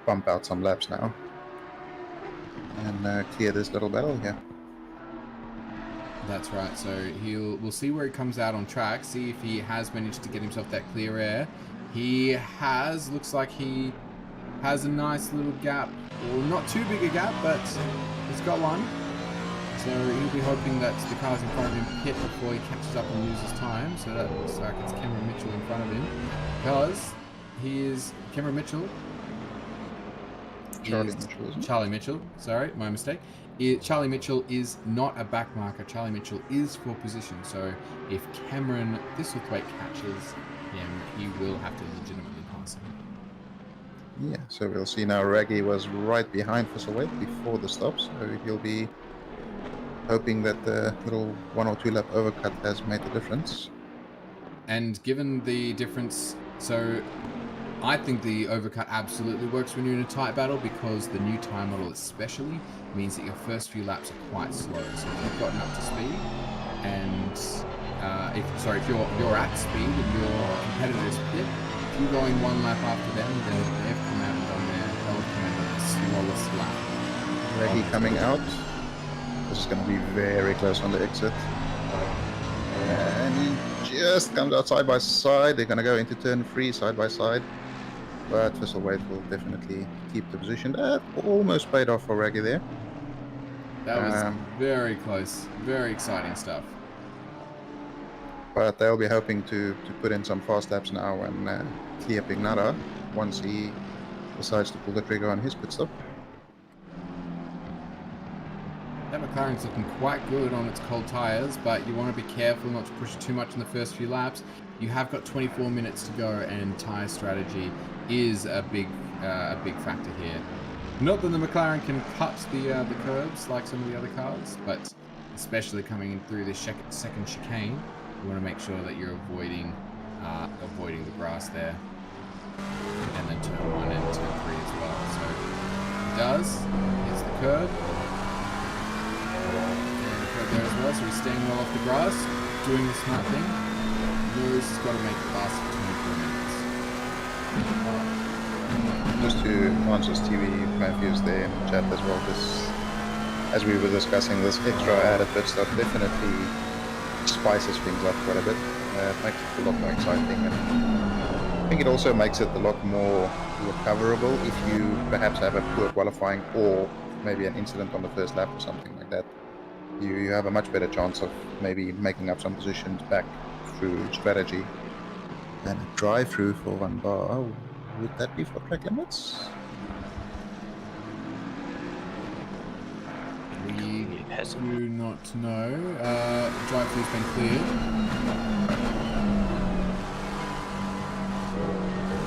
pump out some laps now and clear this little battle here. That's right. So we'll see where he comes out on track. See if he has managed to get himself that clear air. He has. Looks like he has a nice little gap. Well, not too big a gap, but he's got one. So he'll be hoping that the cars in front of him pit before he catches up and loses time. So that looks like it's Cameron Mitchell in front of him, because he is Cameron Mitchell. Charlie Mitchell, sorry, my mistake. Charlie Mitchell is not a back marker. Charlie Mitchell is for position. So if Cameron Thistlethwaite catches him, he will have to legitimately pass him. Yeah, so we'll see now. Raggy was right behind Fizzleweight before the stop, so he'll be hoping that the little 1 or 2 lap overcut has made the difference. And given the difference, so I think the overcut absolutely works when you're in a tight battle, because the new time model especially means that your first few laps are quite slow. So if you've gotten up to speed, and if you're at speed and your competitors pit, if you're going 1 lap after them, then they've come out and done they'll come out at the slowest lap. Raggy coming out. This is going to be very close on the exit. And he just comes out side by side. They're going to go into turn 3 side by side. But Fizzleweight will definitely keep the position. That almost paid off for Raggy there. That was very close. Very exciting stuff. But they'll be hoping to put in some fast laps now and clear Pignata once he decides to pull the trigger on his pit stop. That McLaren's looking quite good on its cold tyres, but you want to be careful not to push it too much in the first few laps. You have got 24 minutes to go, and tyre strategy is a big factor here. Not that the McLaren can cut the curbs like some of the other cars, but especially coming in through this second chicane, you want to make sure that you're avoiding the grass there, and then turn 1 and turn 3 as well. So he does. Here's the curb. There as well, so he's staying well off the grass, doing the smart thing. Lewis has got to make it last for 24 minutes. Just to answer TV Matthews there in the chat as well, as we were discussing, this extra added pit stop definitely spices things up quite a bit. Makes it a lot more exciting, and I think it also makes it a lot more recoverable if you perhaps have a poor qualifying or maybe an incident on the first lap or something like that. You have a much better chance of maybe making up some positions back through strategy. And a drive-through for 1 bar, would that be for track limits? We It hasn't. do not know. Drive-through's been cleared.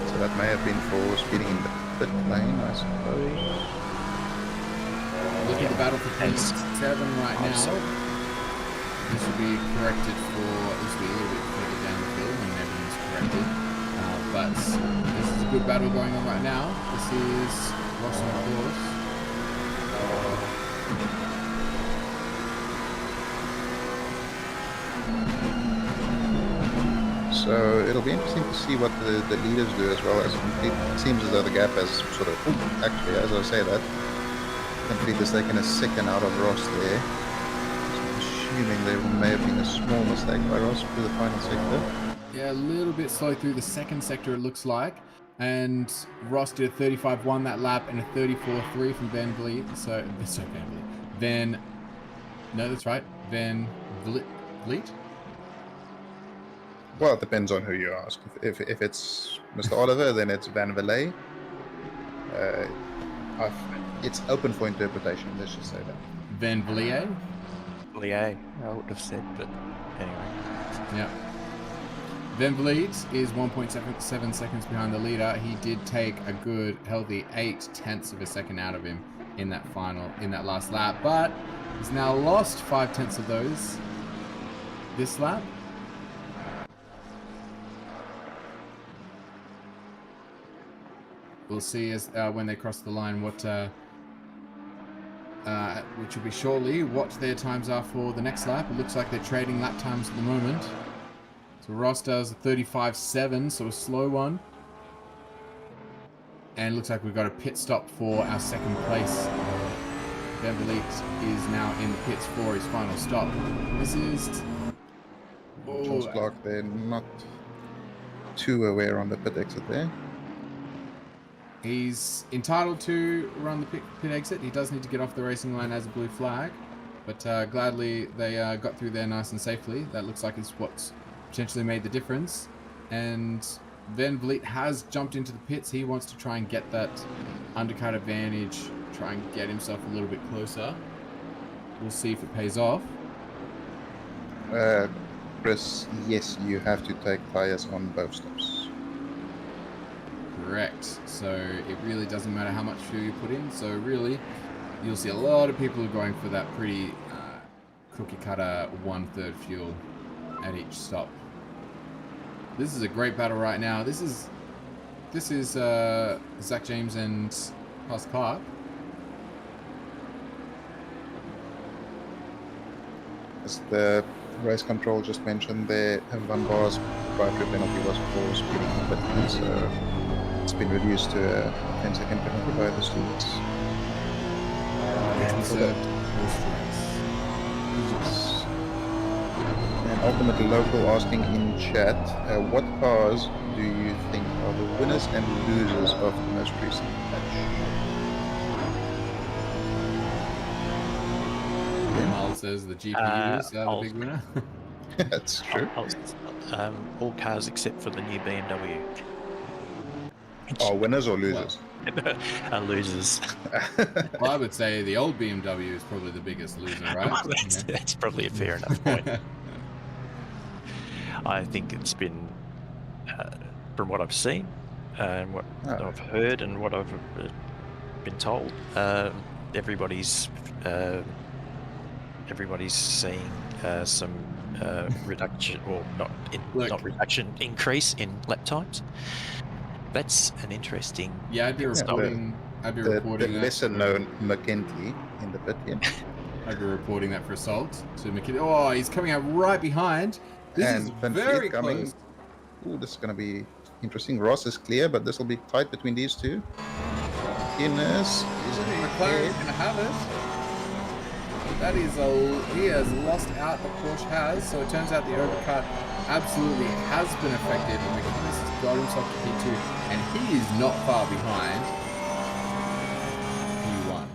So that may have been for speeding in the pit lane, I suppose. Look at the battle for Thanks. P7 right now. Also- This will be corrected for, this will be a little bit further down the field when everything's corrected. But this is a good battle going on right now. This is Ross on course. So it'll be interesting to see what the leaders do as well. As it seems as though the gap has sort of, actually, as I say that, complete has taken a second out of Ross there. So I'm assuming there may have been a small mistake by Ross through the final sector. Yeah, a little bit slow through the second sector, it looks like. And Ross did a 35.1 that lap and a 34.3 from Van Vliet. So Van Vliet. No, that's right. Van Vliet? Well, it depends on who you ask. If it's Mr. Oliver, then it's Van Vliet. It's open for interpretation, let's just say that. Van Vliet? I would have said, but anyway. Yeah. Van Vliet is 1.77 seconds behind the leader. He did take a good, healthy 0.8 of a second out of him in that last lap, but he's now lost 0.5 of those this lap. We'll see as when they cross the line what, which will be shortly, what their times are for the next lap. It looks like they're trading lap times at the moment. So Ross does a 35.7, so a slow one. And it looks like we've got a pit stop for our second place. Van Vliet is now in the pits for his final stop. This is... Charles Clark, they're not too aware on the pit exit there. He's entitled to run the pit exit. He does need to get off the racing line as a blue flag. But gladly, they got through there nice and safely. That looks like it's what's potentially made the difference. And Van Vliet has jumped into the pits. He wants to try and get that undercut advantage, try and get himself a little bit closer. We'll see if it pays off. Chris, yes, you have to take tyres on both stops. Correct. So it really doesn't matter how much fuel you put in. So really, you'll see a lot of people are going for that pretty cookie cutter 1/3 fuel at each stop. This is a great battle right now. This is Zach James and Charles Clark. As the race control just mentioned, there, Van Bar's drive-through penalty was for speeding in pit lane, so it's been reduced to a 10-second penalty by the stewards. And ultimately, local asking in chat, what cars do you think are the winners and losers of the most recent match? Miles says the GPUs are the big winner. That's true. All cars except for the new BMW. Oh, winners or losers? Are losers. Well, I would say the old BMW is probably the biggest loser, right? Well, that's probably a fair enough point. I think it's been, from what I've seen, and what I've heard, and what I've been told, everybody's seeing some reduction, or not reduction, increase in lap times. That's an interesting. Yeah, I'd be reporting. The lesser known McKinley in the pit. Yeah. I'd be reporting that for assault to McKinley. Oh, he's coming out right behind. This is Van very Vliet coming. close. Ooh, this is going to be interesting. Ross is clear, but this will be tight between these two. Guinness is McLaren's going to have it. that is he has lost out, the Porsche has, so it turns out the overcut absolutely has been affected, and McInnes has got himself to P2, and he is not far behind P1.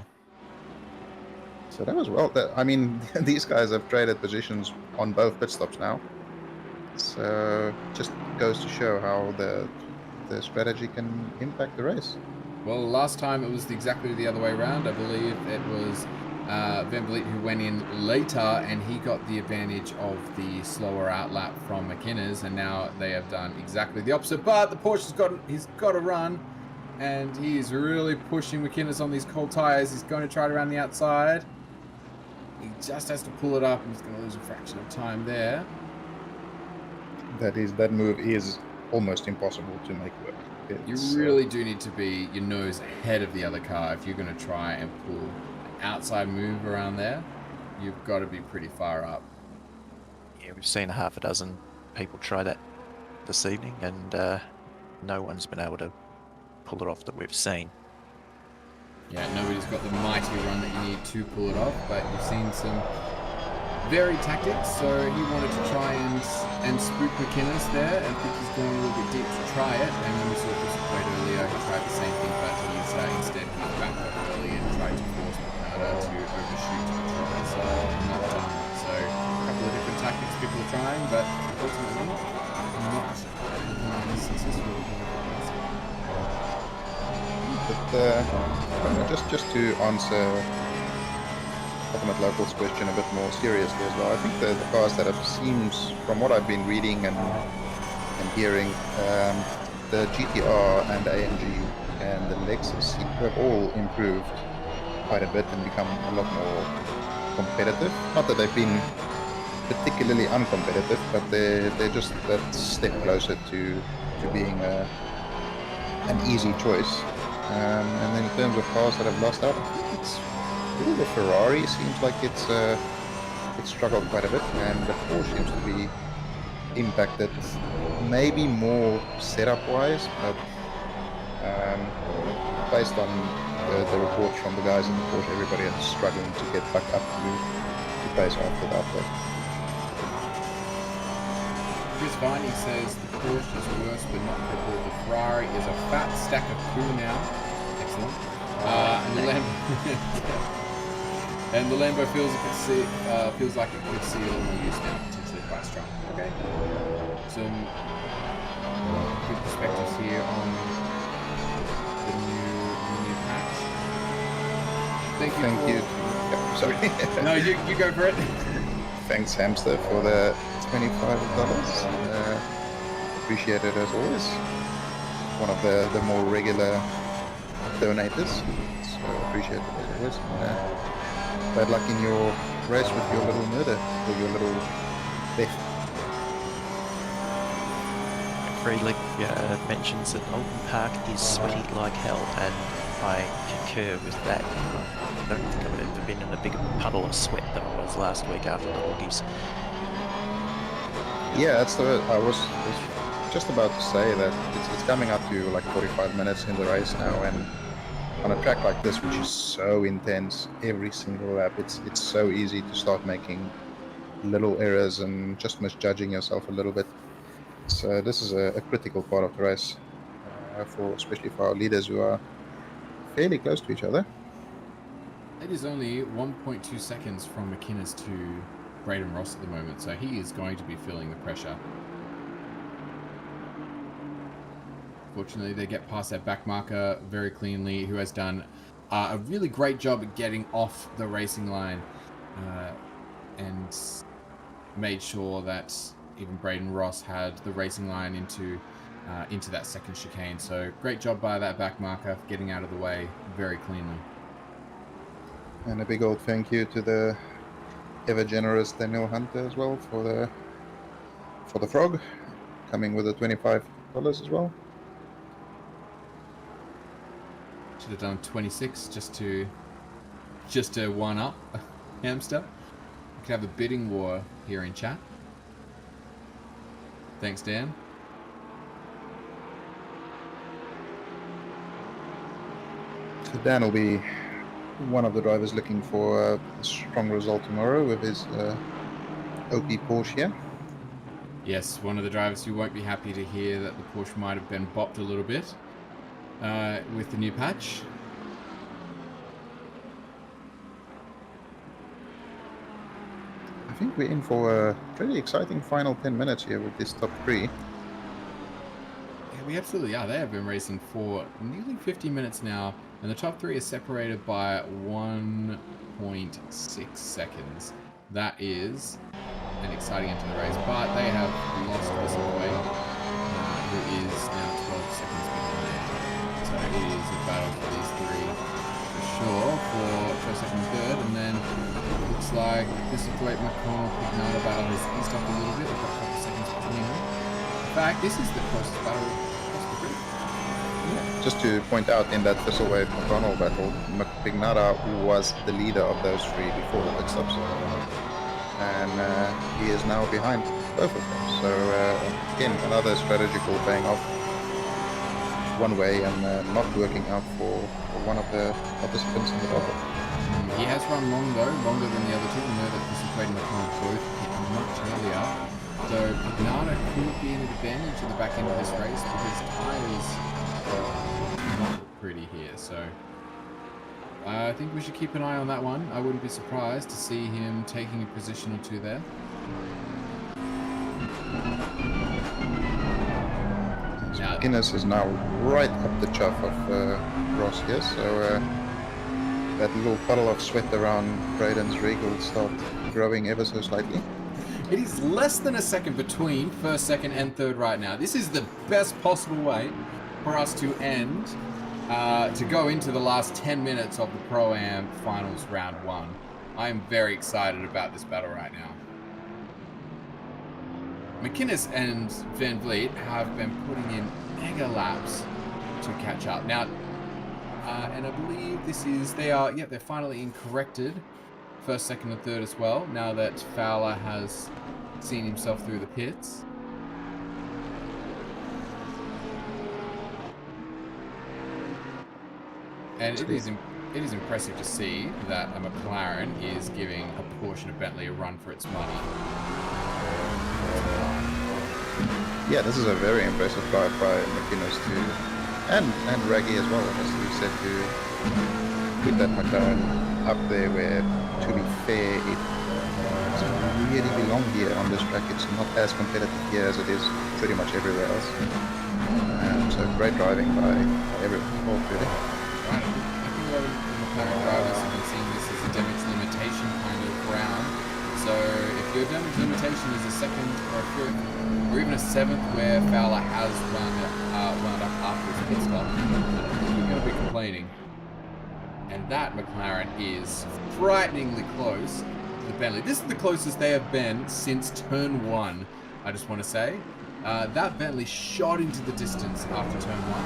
So that was well. I mean, these guys have traded positions on both pit stops now. So just goes to show how the strategy can impact the race. Well, last time it was exactly the other way around. I believe it was Van Vliet who went in later, and he got the advantage of the slower outlap from McInnes, and now they have done exactly the opposite. But the Porsche's got to run, and he is really pushing McInnes on these cold tires. He's going to try it around the outside. He just has to pull it up, and he's going to lose a fraction of time there. That move is almost impossible to make work. You really do need to be your nose ahead of the other car if you're going to try and pull an outside move around there. You've got to be pretty far up. Yeah, we've seen half a dozen people try that this evening, and no one's been able to pull it off that we've seen. Yeah, nobody's got the mighty run that you need to pull it off, but you've seen some varied tactics, so he wanted to try and spook McInnes there, and think he's going a little bit deep to try it, and then we saw this quite earlier, he tried the same thing, but he's instead he backed up early and tried to force McInnes to overshoot, which was not done. So a couple of different tactics people are trying, but ultimately not successful. But just to answer Ultimate Local's question a bit more seriously as well, I think the cars that have seemed, from what I've been reading and hearing, the GTR and AMG and the Lexus have all improved quite a bit and become a lot more competitive. Not that they've been particularly uncompetitive, but they're just that step closer to being an easy choice. And then in terms of cars that have lost out, I think it's really the Ferrari seems like it's struggled quite a bit, and the Porsche seems to be impacted, maybe more setup-wise, but based on the reports from the guys in the Porsche, everybody is struggling to get back up to pace after that. But Chris Viney says the Porsche is worse but not purple. The Ferrari is a fat stack of poo now. Excellent. And the Lambo feels like it could see a little more use now, potentially quite strong. Okay. Some good perspectives here on the new patch. Thank you. Yeah, sorry. No, you go for it. Thanks, Hamster, for the $25. Appreciate it as always. One of the more regular donators, so appreciate it as always. Bad luck in your race with your little murder, or your little death. Freely mentions that Alton Park is sweaty like hell, and I concur with that. I don't think I've ever been in a bigger puddle of sweat than I was last week after the Hoggies. Yeah, I was just about to say that it's coming up to like 45 minutes in the race now, and on a track like this, which is so intense every single lap, it's so easy to start making little errors and just misjudging yourself a little bit. So this is a critical part of the race, especially for our leaders who are fairly close to each other. It is only 1.2 seconds from McInnes to Braden Ross at the moment, so he is going to be feeling the pressure. Fortunately, they get past that back marker very cleanly, who has done a really great job at getting off the racing line and made sure that even Braden Ross had the racing line into that second chicane. So great job by that back marker, getting out of the way very cleanly. And a big old thank you to the ever generous Daniel Hunter as well for the frog, coming with the $25 as well. Should have done 26 just to one up Hamster. We could have a bidding war here in chat. Thanks, Dan. So Dan will be one of the drivers looking for a strong result tomorrow with his OP Porsche here. Yes, one of the drivers who won't be happy to hear that the Porsche might have been bopped a little bit with the new patch. I think we're in for a pretty exciting final 10 minutes here with this top 3. Yeah, we absolutely are. They have been racing for nearly 50 minutes now, and the top 3 is separated by 1.6 seconds. That is an exciting end to the race, but they have lost this away, who is now 12 seconds behind. So it is a battle for these 3 for sure for first, second, third, and then it looks like this is great McConnell-Pignata battle has eased up a little bit. We've got a couple of seconds between them. In fact, this is the closest battle across the grid. Just to point out, in that Thistlewaite McConnell battle, Pignata was the leader of those 3 before the pit stops. And he is now behind both of them. So again, another strategical paying off one way and not working out for one of the participants in the battle. He has run long though, longer than the other 2. We know that this is Braden McConnell both hit much earlier. So Pignata could be an advantage at the back end of this race because tyres are not pretty here. So I think we should keep an eye on that one. I wouldn't be surprised to see him taking a position or 2 there. Now, Guinness is now right up the chuff of Ross here, so that little puddle of sweat around Braden's rig will start growing ever so slightly. it is less than a second between first, second, and third right now. This is the best possible way for us to end, to go into the last 10 minutes of the Pro-Am Finals Round 1. I am very excited about this battle right now. McInnes and Van Vliet have been putting in mega laps to catch up. Now, and I believe this is, they're finally in corrected first, second, and third as well, now that Fowler has seen himself through the pits. And it is impressive to see that a McLaren is giving a Porsche and a Bentley a run for its money. Yeah, this is a very impressive drive by McInnes too, and Raggy as well, as we said, to put that McLaren up there where, to be fair, it doesn't really belong here on this track. It's not as competitive here as it is pretty much everywhere else. So great driving by everyone involved, really. Right. I think a lot of McLaren drivers have been seeing this as a damage limitation kind of round. So if your damage limitation is a second or a fifth, or even a 7th where Fowler has wound up after his pit stop, I don't think you're going to be complaining. And that McLaren is frighteningly close to the Bentley. This is the closest they have been since turn 1, I just want to say. That Bentley shot into the distance after turn 1,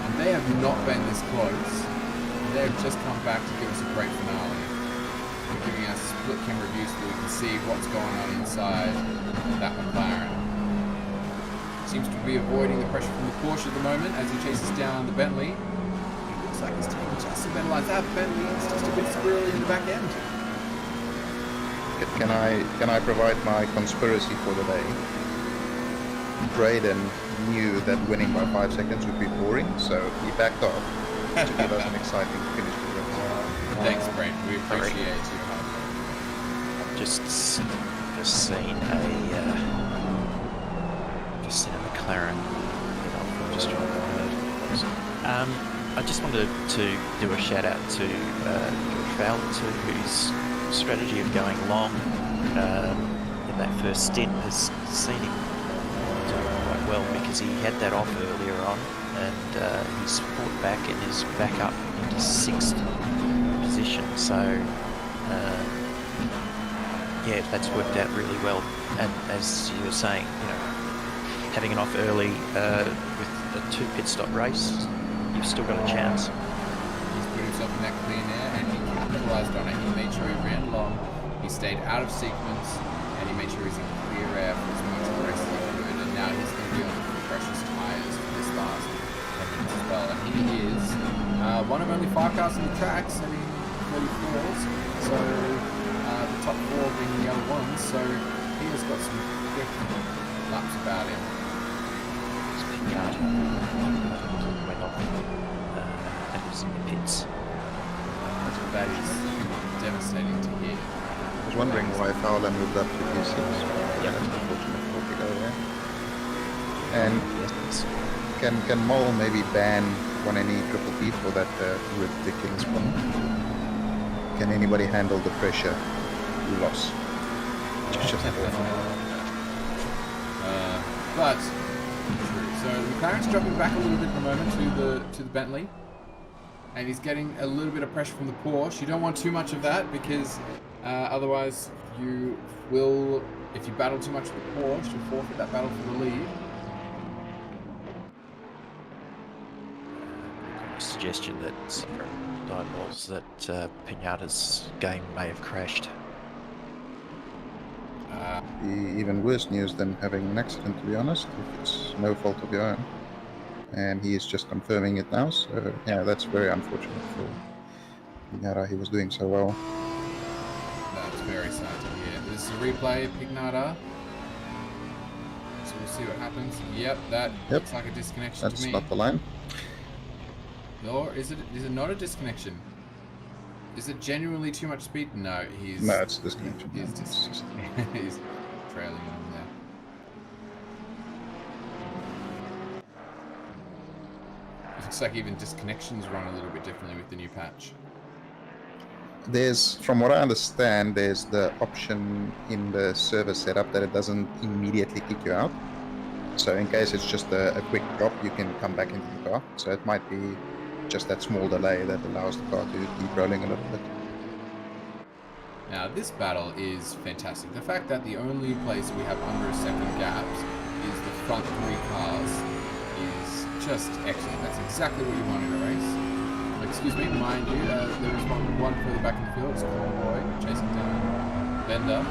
and they have not been this close. They have just come back to give us a great finale. They're giving us split camera view so that we can see what's going on inside that McLaren. Seems to be avoiding the pressure from the Porsche at the moment as he chases down the Bentley. It looks like he's taking just a better line. That Bentley is just a bit squirrely in the back end. Can I provide my conspiracy for the day? Braden knew that winning by 5 seconds would be boring, so he backed off to give us an exciting finish to the race. Thanks, Brent. We appreciate your hard work. Just seen a McLaren. Just trying to I just wanted to do a shout out to George Fowler too, whose strategy of going long in that first stint has seen him doing quite well, because he had that off earlier on, and he's fought back and is back up into 6th position. So yeah, that's worked out really well. And as you were saying, having it off early with a 2 pit stop race, you've still got a chance. He's put himself in that clean air, and he capitalised on it. He made sure he ran long, he stayed out of sequence, and he made sure he's in clear air for as much of the race as he could. And now he's going to be on the precious tyres for this last 10 minutes as well. And he is one of only 5 cars on the tracks. I mean, 34s, so the top 4 being the other ones, so he has got some good laps about him. Went off and was in the pits. That is devastating to hear. I was wondering why Fowler moved up to P6. Yeah, that's unfortunate for to go there. And can Mole maybe ban 1NE Triple P for that ridiculous one? Can anybody handle the pressure loss? It's just awful. But so McLaren's dropping back a little bit at the moment to the Bentley, and he's getting a little bit of pressure from the Porsche. You don't want too much of that because otherwise you will, if you battle too much with the Porsche, you'll forfeit that battle for the lead. Suggestion that from Diabol's that Pinata's game may have crashed. Even worse news than having an accident, to be honest, if it's no fault of your own. And he is just confirming it now, so yeah, that's very unfortunate for Pignata. He was doing so well. That's very sad to hear. This is a replay, Pignata. So we'll see what happens. Yep, that looks like a disconnection That's to me. not the line. Or is it not a disconnection? Is it genuinely too much speed? No, No, it's a disconnection. He's just he's trailing him there. It looks like even disconnections run a little bit differently with the new patch. There's, from what I understand, there's the option in the server setup that it doesn't immediately kick you out. So in case it's just a quick drop, you can come back into the car. So it might be just that small delay that allows the car to keep rolling a little bit. Now this battle is fantastic. The fact that the only place we have under a second gaps is the front 3 cars is just excellent. That's exactly what you want in a race. Excuse me, mind you, there was one further back in the field. It's Convoy chasing down Bender.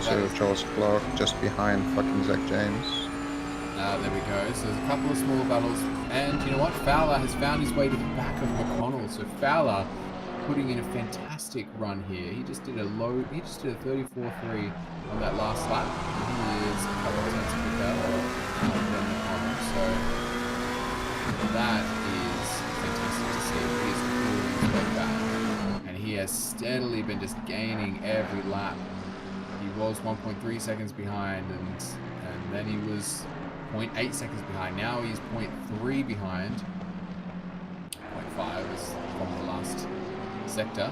So Charles Clark just behind fucking Zach James. There we go. So there's a couple of smaller battles, and you know what? Fowler has found his way to the back of McConnell. So Fowler putting in a fantastic run here. He just did a 34.3 on that last lap. He is a couple of tenths quicker than McConnell. So that is fantastic to see. He is pulling his way back, and he has steadily been just gaining every lap. He was 1.3 seconds behind, and then he was 0.8 seconds behind. Now he's 0.3 behind. 0.5 is from the last sector.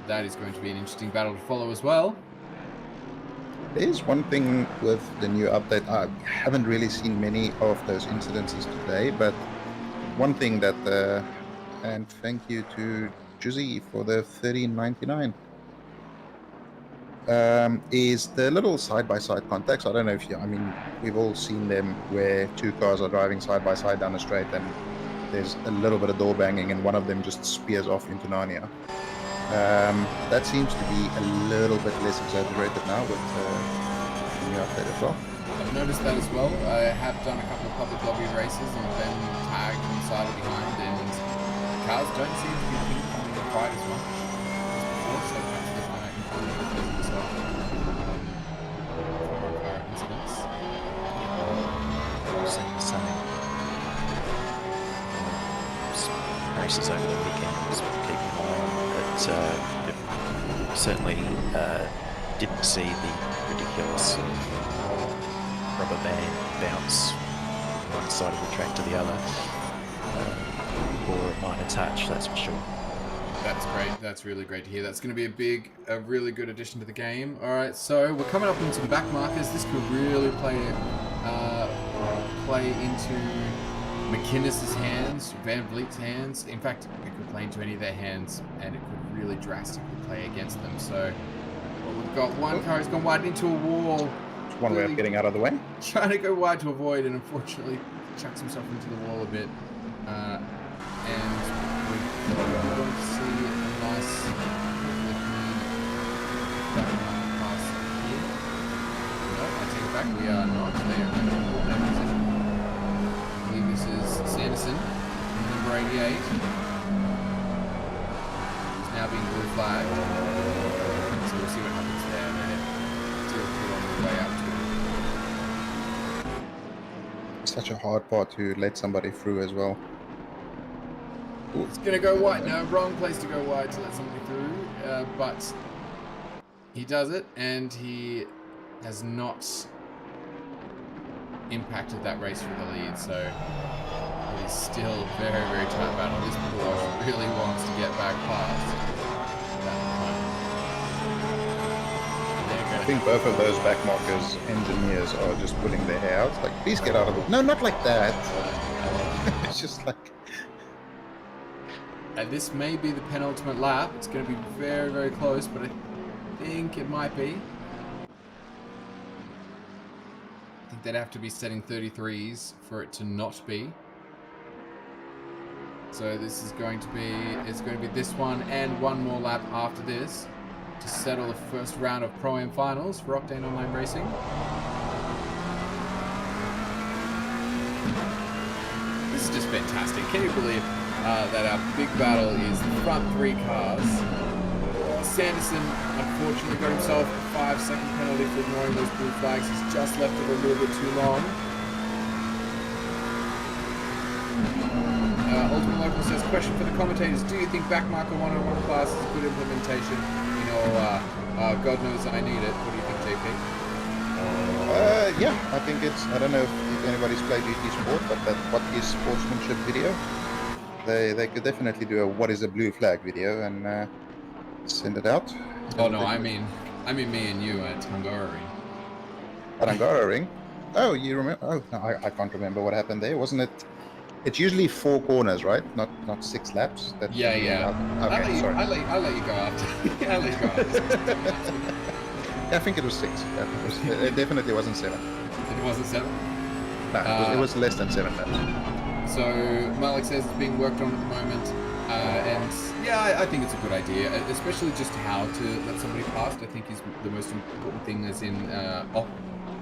That is going to be an interesting battle to follow as well. There's one thing with the new update. I haven't really seen many of those incidences today, but one thing that, and thank you to Juzzy for the 13.99. Is the little side-by-side contacts. I don't know if you, I mean, we've all seen them where 2 cars are driving side-by-side down the straight and there's a little bit of door banging and one of them just spears off into Narnia. That seems to be a little bit less exaggerated now with the new update as well. I've noticed that as well. I have done a couple of public lobby races and been tagged from the side or behind, and cars don't seem to be pinging quite as much as before, so perhaps they're kind of improving as well. Car incidents. Seeing the same races over the weekend was keeping an eye on, but certainly didn't see the ridiculous rubber band bounce from one side of the track to the other, or a minor touch, that's for sure. That's great. That's really great to hear. That's going to be a really good addition to the game. All right, so we're coming up into the back markers. This could really play into McInnes's hands, Van Vliet's hands. In fact, it could play into any of their hands, and it could really drastically play against them. So we've got one car who's gone wide into a wall. It's one way of getting out of the way. Trying to go wide to avoid, and unfortunately chucks himself into the wall a bit. And we're going to see a nice pass here. No, I take it back. We are not. They are going to hold that position. I believe this is Sanderson, number 88. now being blue flagged. So we'll see what happens there. They're still on the way up to it. Such a hard part to let somebody through as well. It's going to go wide. No, wrong place to go wide to let somebody through. But he does it, and he has not impacted that race for the lead. So it is still very, very tight battle. This Porsche really wants to get back past that I think both of those back markers engineers are just pulling their hair out. Like, please get out of it. No, not like that. It's just like... And this may be the penultimate lap. It's going to be very, very close, but I think it might be. I think they'd have to be setting 33s for it to not be. So this is going to be, it's going to be this one and one more lap after this to settle the first round of Pro-Am finals for Octane Online Racing. This is just fantastic. Can you believe that our big battle is the front three cars? Sanderson unfortunately got himself a 5-second penalty for ignoring those blue flags. He's just left it a little bit too long. Ultimate Local says, question for the commentators, do you think backmarker 101 class is a good implementation? You know, God knows I need it. What do you think, JP? Yeah, I think it's, I don't know if anybody's played GT Sport, but that What is Sportsmanship video, they could definitely do a What is a Blue Flag video and send it out. Oh no, I mean me and you at Hungaroring. At Hungaroring? Oh, you remember? Oh, no, I can't remember what happened there. Wasn't it? It's usually 4 corners, right? Not 6 laps. That Yeah. Okay, sorry. I'll let you go after. I'll let you go after. Yeah, I think it was 6. Yeah, it definitely wasn't 7. It wasn't 7? No, it was less than 7 laps. So Malik says it's being worked on at the moment. And yeah, I think it's a good idea, especially just how to let somebody past. I think is the most important thing, as in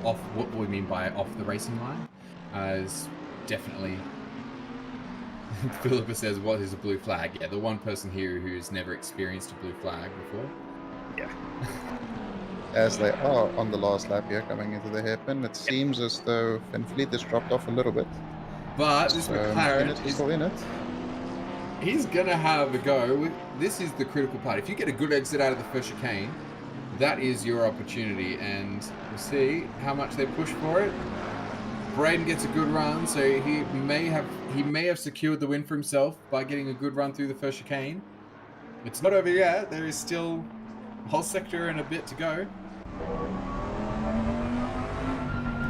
off what we mean by off the racing line, is definitely. Philippa says, what is a blue flag? Yeah, the one person here who's never experienced a blue flag before. Yeah. As they are on the last lap here, coming into the hairpin, it seems as though Van Vliet has dropped off a little bit. But this McLaren is still in it. He's going to have a go. This is the critical part. If you get a good exit out of the first chicane, that is your opportunity. And we'll see how much they push for it. Braden gets a good run, so he may have secured the win for himself by getting a good run through the first chicane. It's not over yet. There is still a whole sector and a bit to go.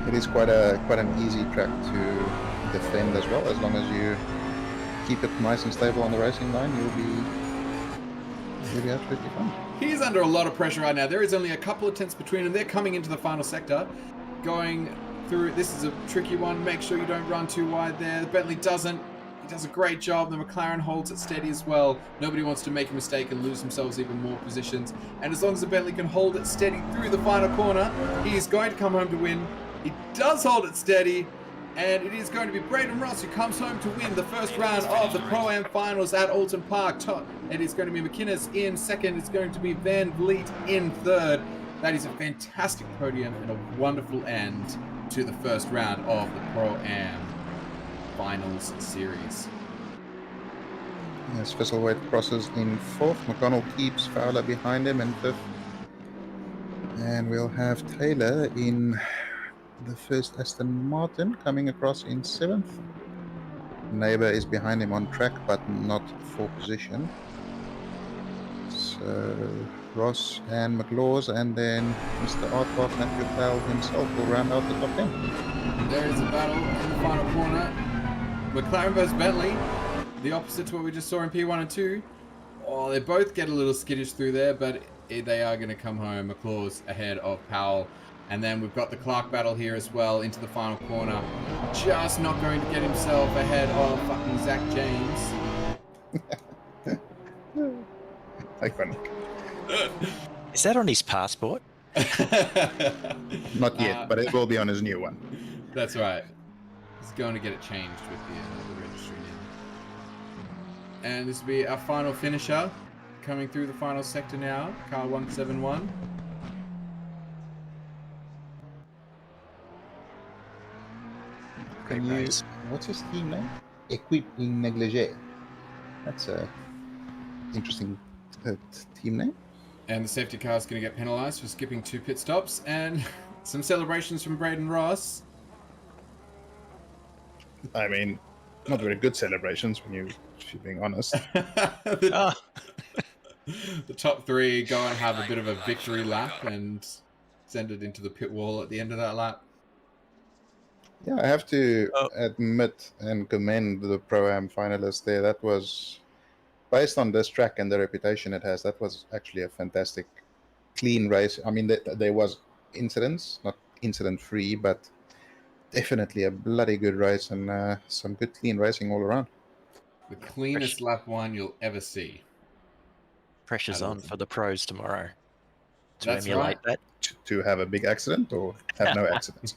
It is quite an easy track to defend as well. As long as you keep it nice and stable on the racing line, you'll be absolutely fine. He's under a lot of pressure right now. There is only a couple of tenths between them. They're coming into the final sector, going through. This is a tricky one. Make sure you don't run too wide there. The Bentley doesn't. He does a great job. The McLaren holds it steady as well. Nobody wants to make a mistake and lose themselves even more positions. And as long as the Bentley can hold it steady through the final corner, he is going to come home to win. He does hold it steady. And it is going to be Braden Ross who comes home to win the first round of the Pro-Am finals at Alton Park. It is going to be McInnes in second. It's going to be Van Vliet in third. That is a fantastic podium and a wonderful end to the first round of the Pro-Am finals series. Yes, Visselwaite crosses in fourth. McDonald keeps Fowler behind him in fifth. And we'll have Taylor in the first Aston Martin coming across in seventh. Neighbor is behind him on track, but not for position. So Ross and McLaws, and then Mr. Artbark, Matthew Powell himself will round out the top 10. There is a battle in the final corner. McLaren versus Bentley, the opposite to what we just saw in P1 and 2. Oh, they both get a little skittish through there, but they are going to come home. McLaws ahead of Powell. And then we've got the Clark battle here as well into the final corner. Just not going to get himself ahead of fucking Zach James. Iconic. Is that on his passport? Not yet, but it will be on his new one. That's right. He's going to get it changed with the registry now. And this will be our final finisher. coming through the final sector now. Car 171. Great Can you, race. what's his team name? Equipe Negligee. That's a interesting team name. And the safety car is going to get penalised for skipping 2 pit stops. And some celebrations from Braden Ross. I mean, not very good celebrations when you're being honest. the top 3 go and have a bit of a victory lap and send it into the pit wall at the end of that lap. Yeah, I have to admit and commend the Pro-Am finalists there. That was, based on this track and the reputation it has, that was actually a fantastic, clean race. I mean, there was incidents, not incident-free, but definitely a bloody good race and some good clean racing all around. The cleanest lap 1 you'll ever see. Pressure's on for the pros tomorrow to That's emulate right. that. To have a big accident or have no accidents.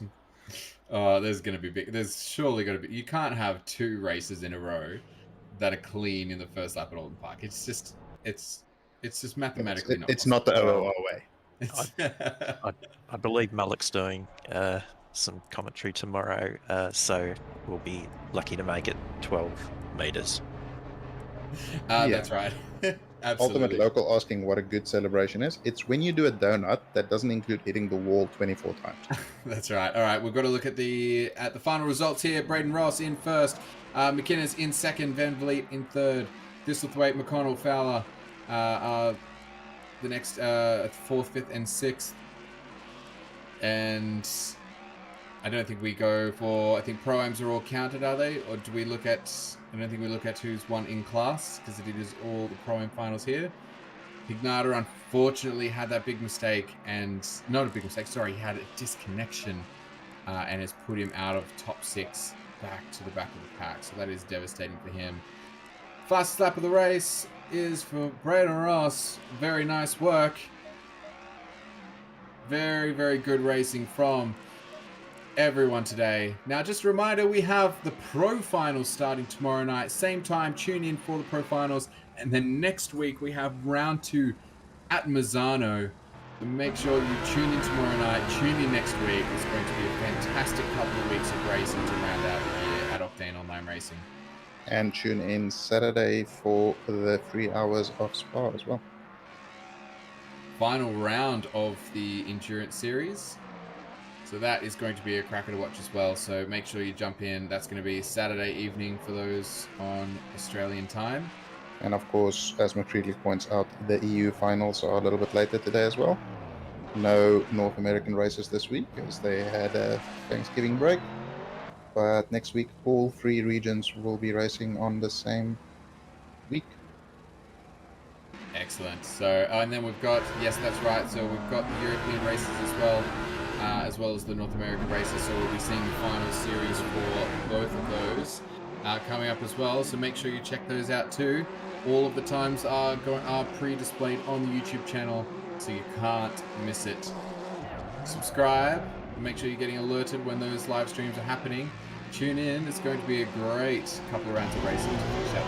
Oh, there's going to be big. There's surely going to be. You can't have 2 races in a row that are clean in the first lap at Alton Park. It's just mathematically not. It's not the OOR way. I believe Mullock's doing some commentary tomorrow, so we'll be lucky to make it 12 meters. Yeah. That's right. Absolutely. Ultimate Local asking what a good celebration is. It's when you do a donut that doesn't include hitting the wall 24 times. That's right. All right, we've got to look at the final results here. Braden Ross in first, McKinnon in second, Van Vliet in third, Thistlethwaite, McConnell, Fowler are the next 4th, 5th, and 6th. And I don't think we go for. I think Pro-Ams are all counted, are they? Or do we look at? I don't think we look at who's won in class because it is all the Pro-Am finals here. Pignata unfortunately had that big mistake, and not a big mistake. Sorry, he had a disconnection, and has put him out of top 6 back to the back of the pack. So that is devastating for him. Fastest lap of the race is for Braden Ross. Very nice work. Very, very good racing from everyone today. Now, just a reminder, we have the Pro Finals starting tomorrow night. Same time, tune in for the Pro Finals. And then next week, we have round 2 at Mazzano. So make sure you tune in tomorrow night. Tune in next week. It's going to be a fantastic couple of weeks of racing to round out the year at Octane Online Racing. And tune in Saturday for the 3 hours of Spa as well. Final round of the Endurance Series. So that is going to be a cracker to watch as well. So make sure you jump in. That's going to be Saturday evening for those on Australian time. And of course, as McCreadly points out, the EU finals are a little bit later today as well. No North American races this week as they had a Thanksgiving break. But next week, all 3 regions will be racing on the same week. Excellent. So, and then we've got, yes, that's right. So we've got the European races as well as the North American races. So we'll be seeing the final series for both of those coming up as well. So make sure you check those out too. All of the times are pre-displayed on the YouTube channel, so you can't miss it. Subscribe. Make sure you're getting alerted when those live streams are happening. Tune in. It's going to be a great couple of rounds of racing to finish up.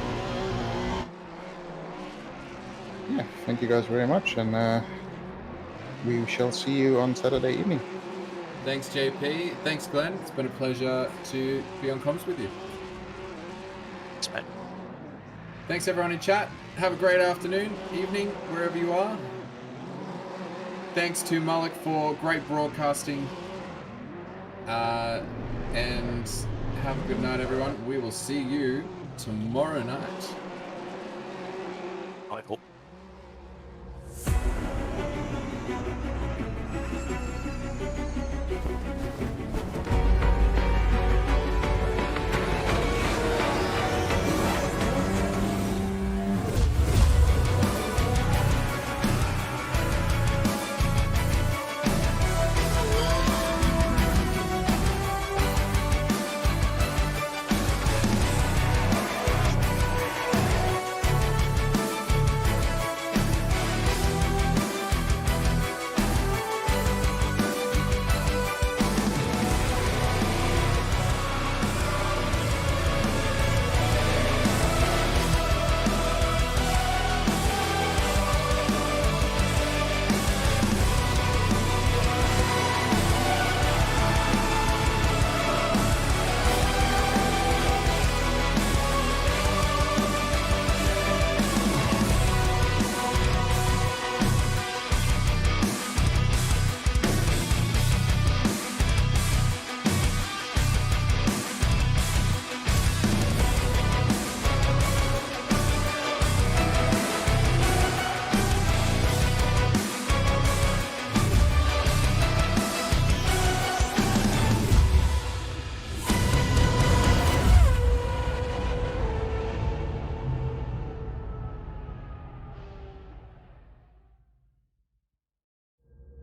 Yeah, thank you guys very much, and we shall see you on Saturday evening. Thanks, JP. Thanks, Glenn. It's been a pleasure to be on comms with you. Thanks, mate. Thanks, everyone in chat. Have a great afternoon, evening, wherever you are. Thanks to Mullock for great broadcasting. And have a good night, everyone. We will see you tomorrow night. Michael.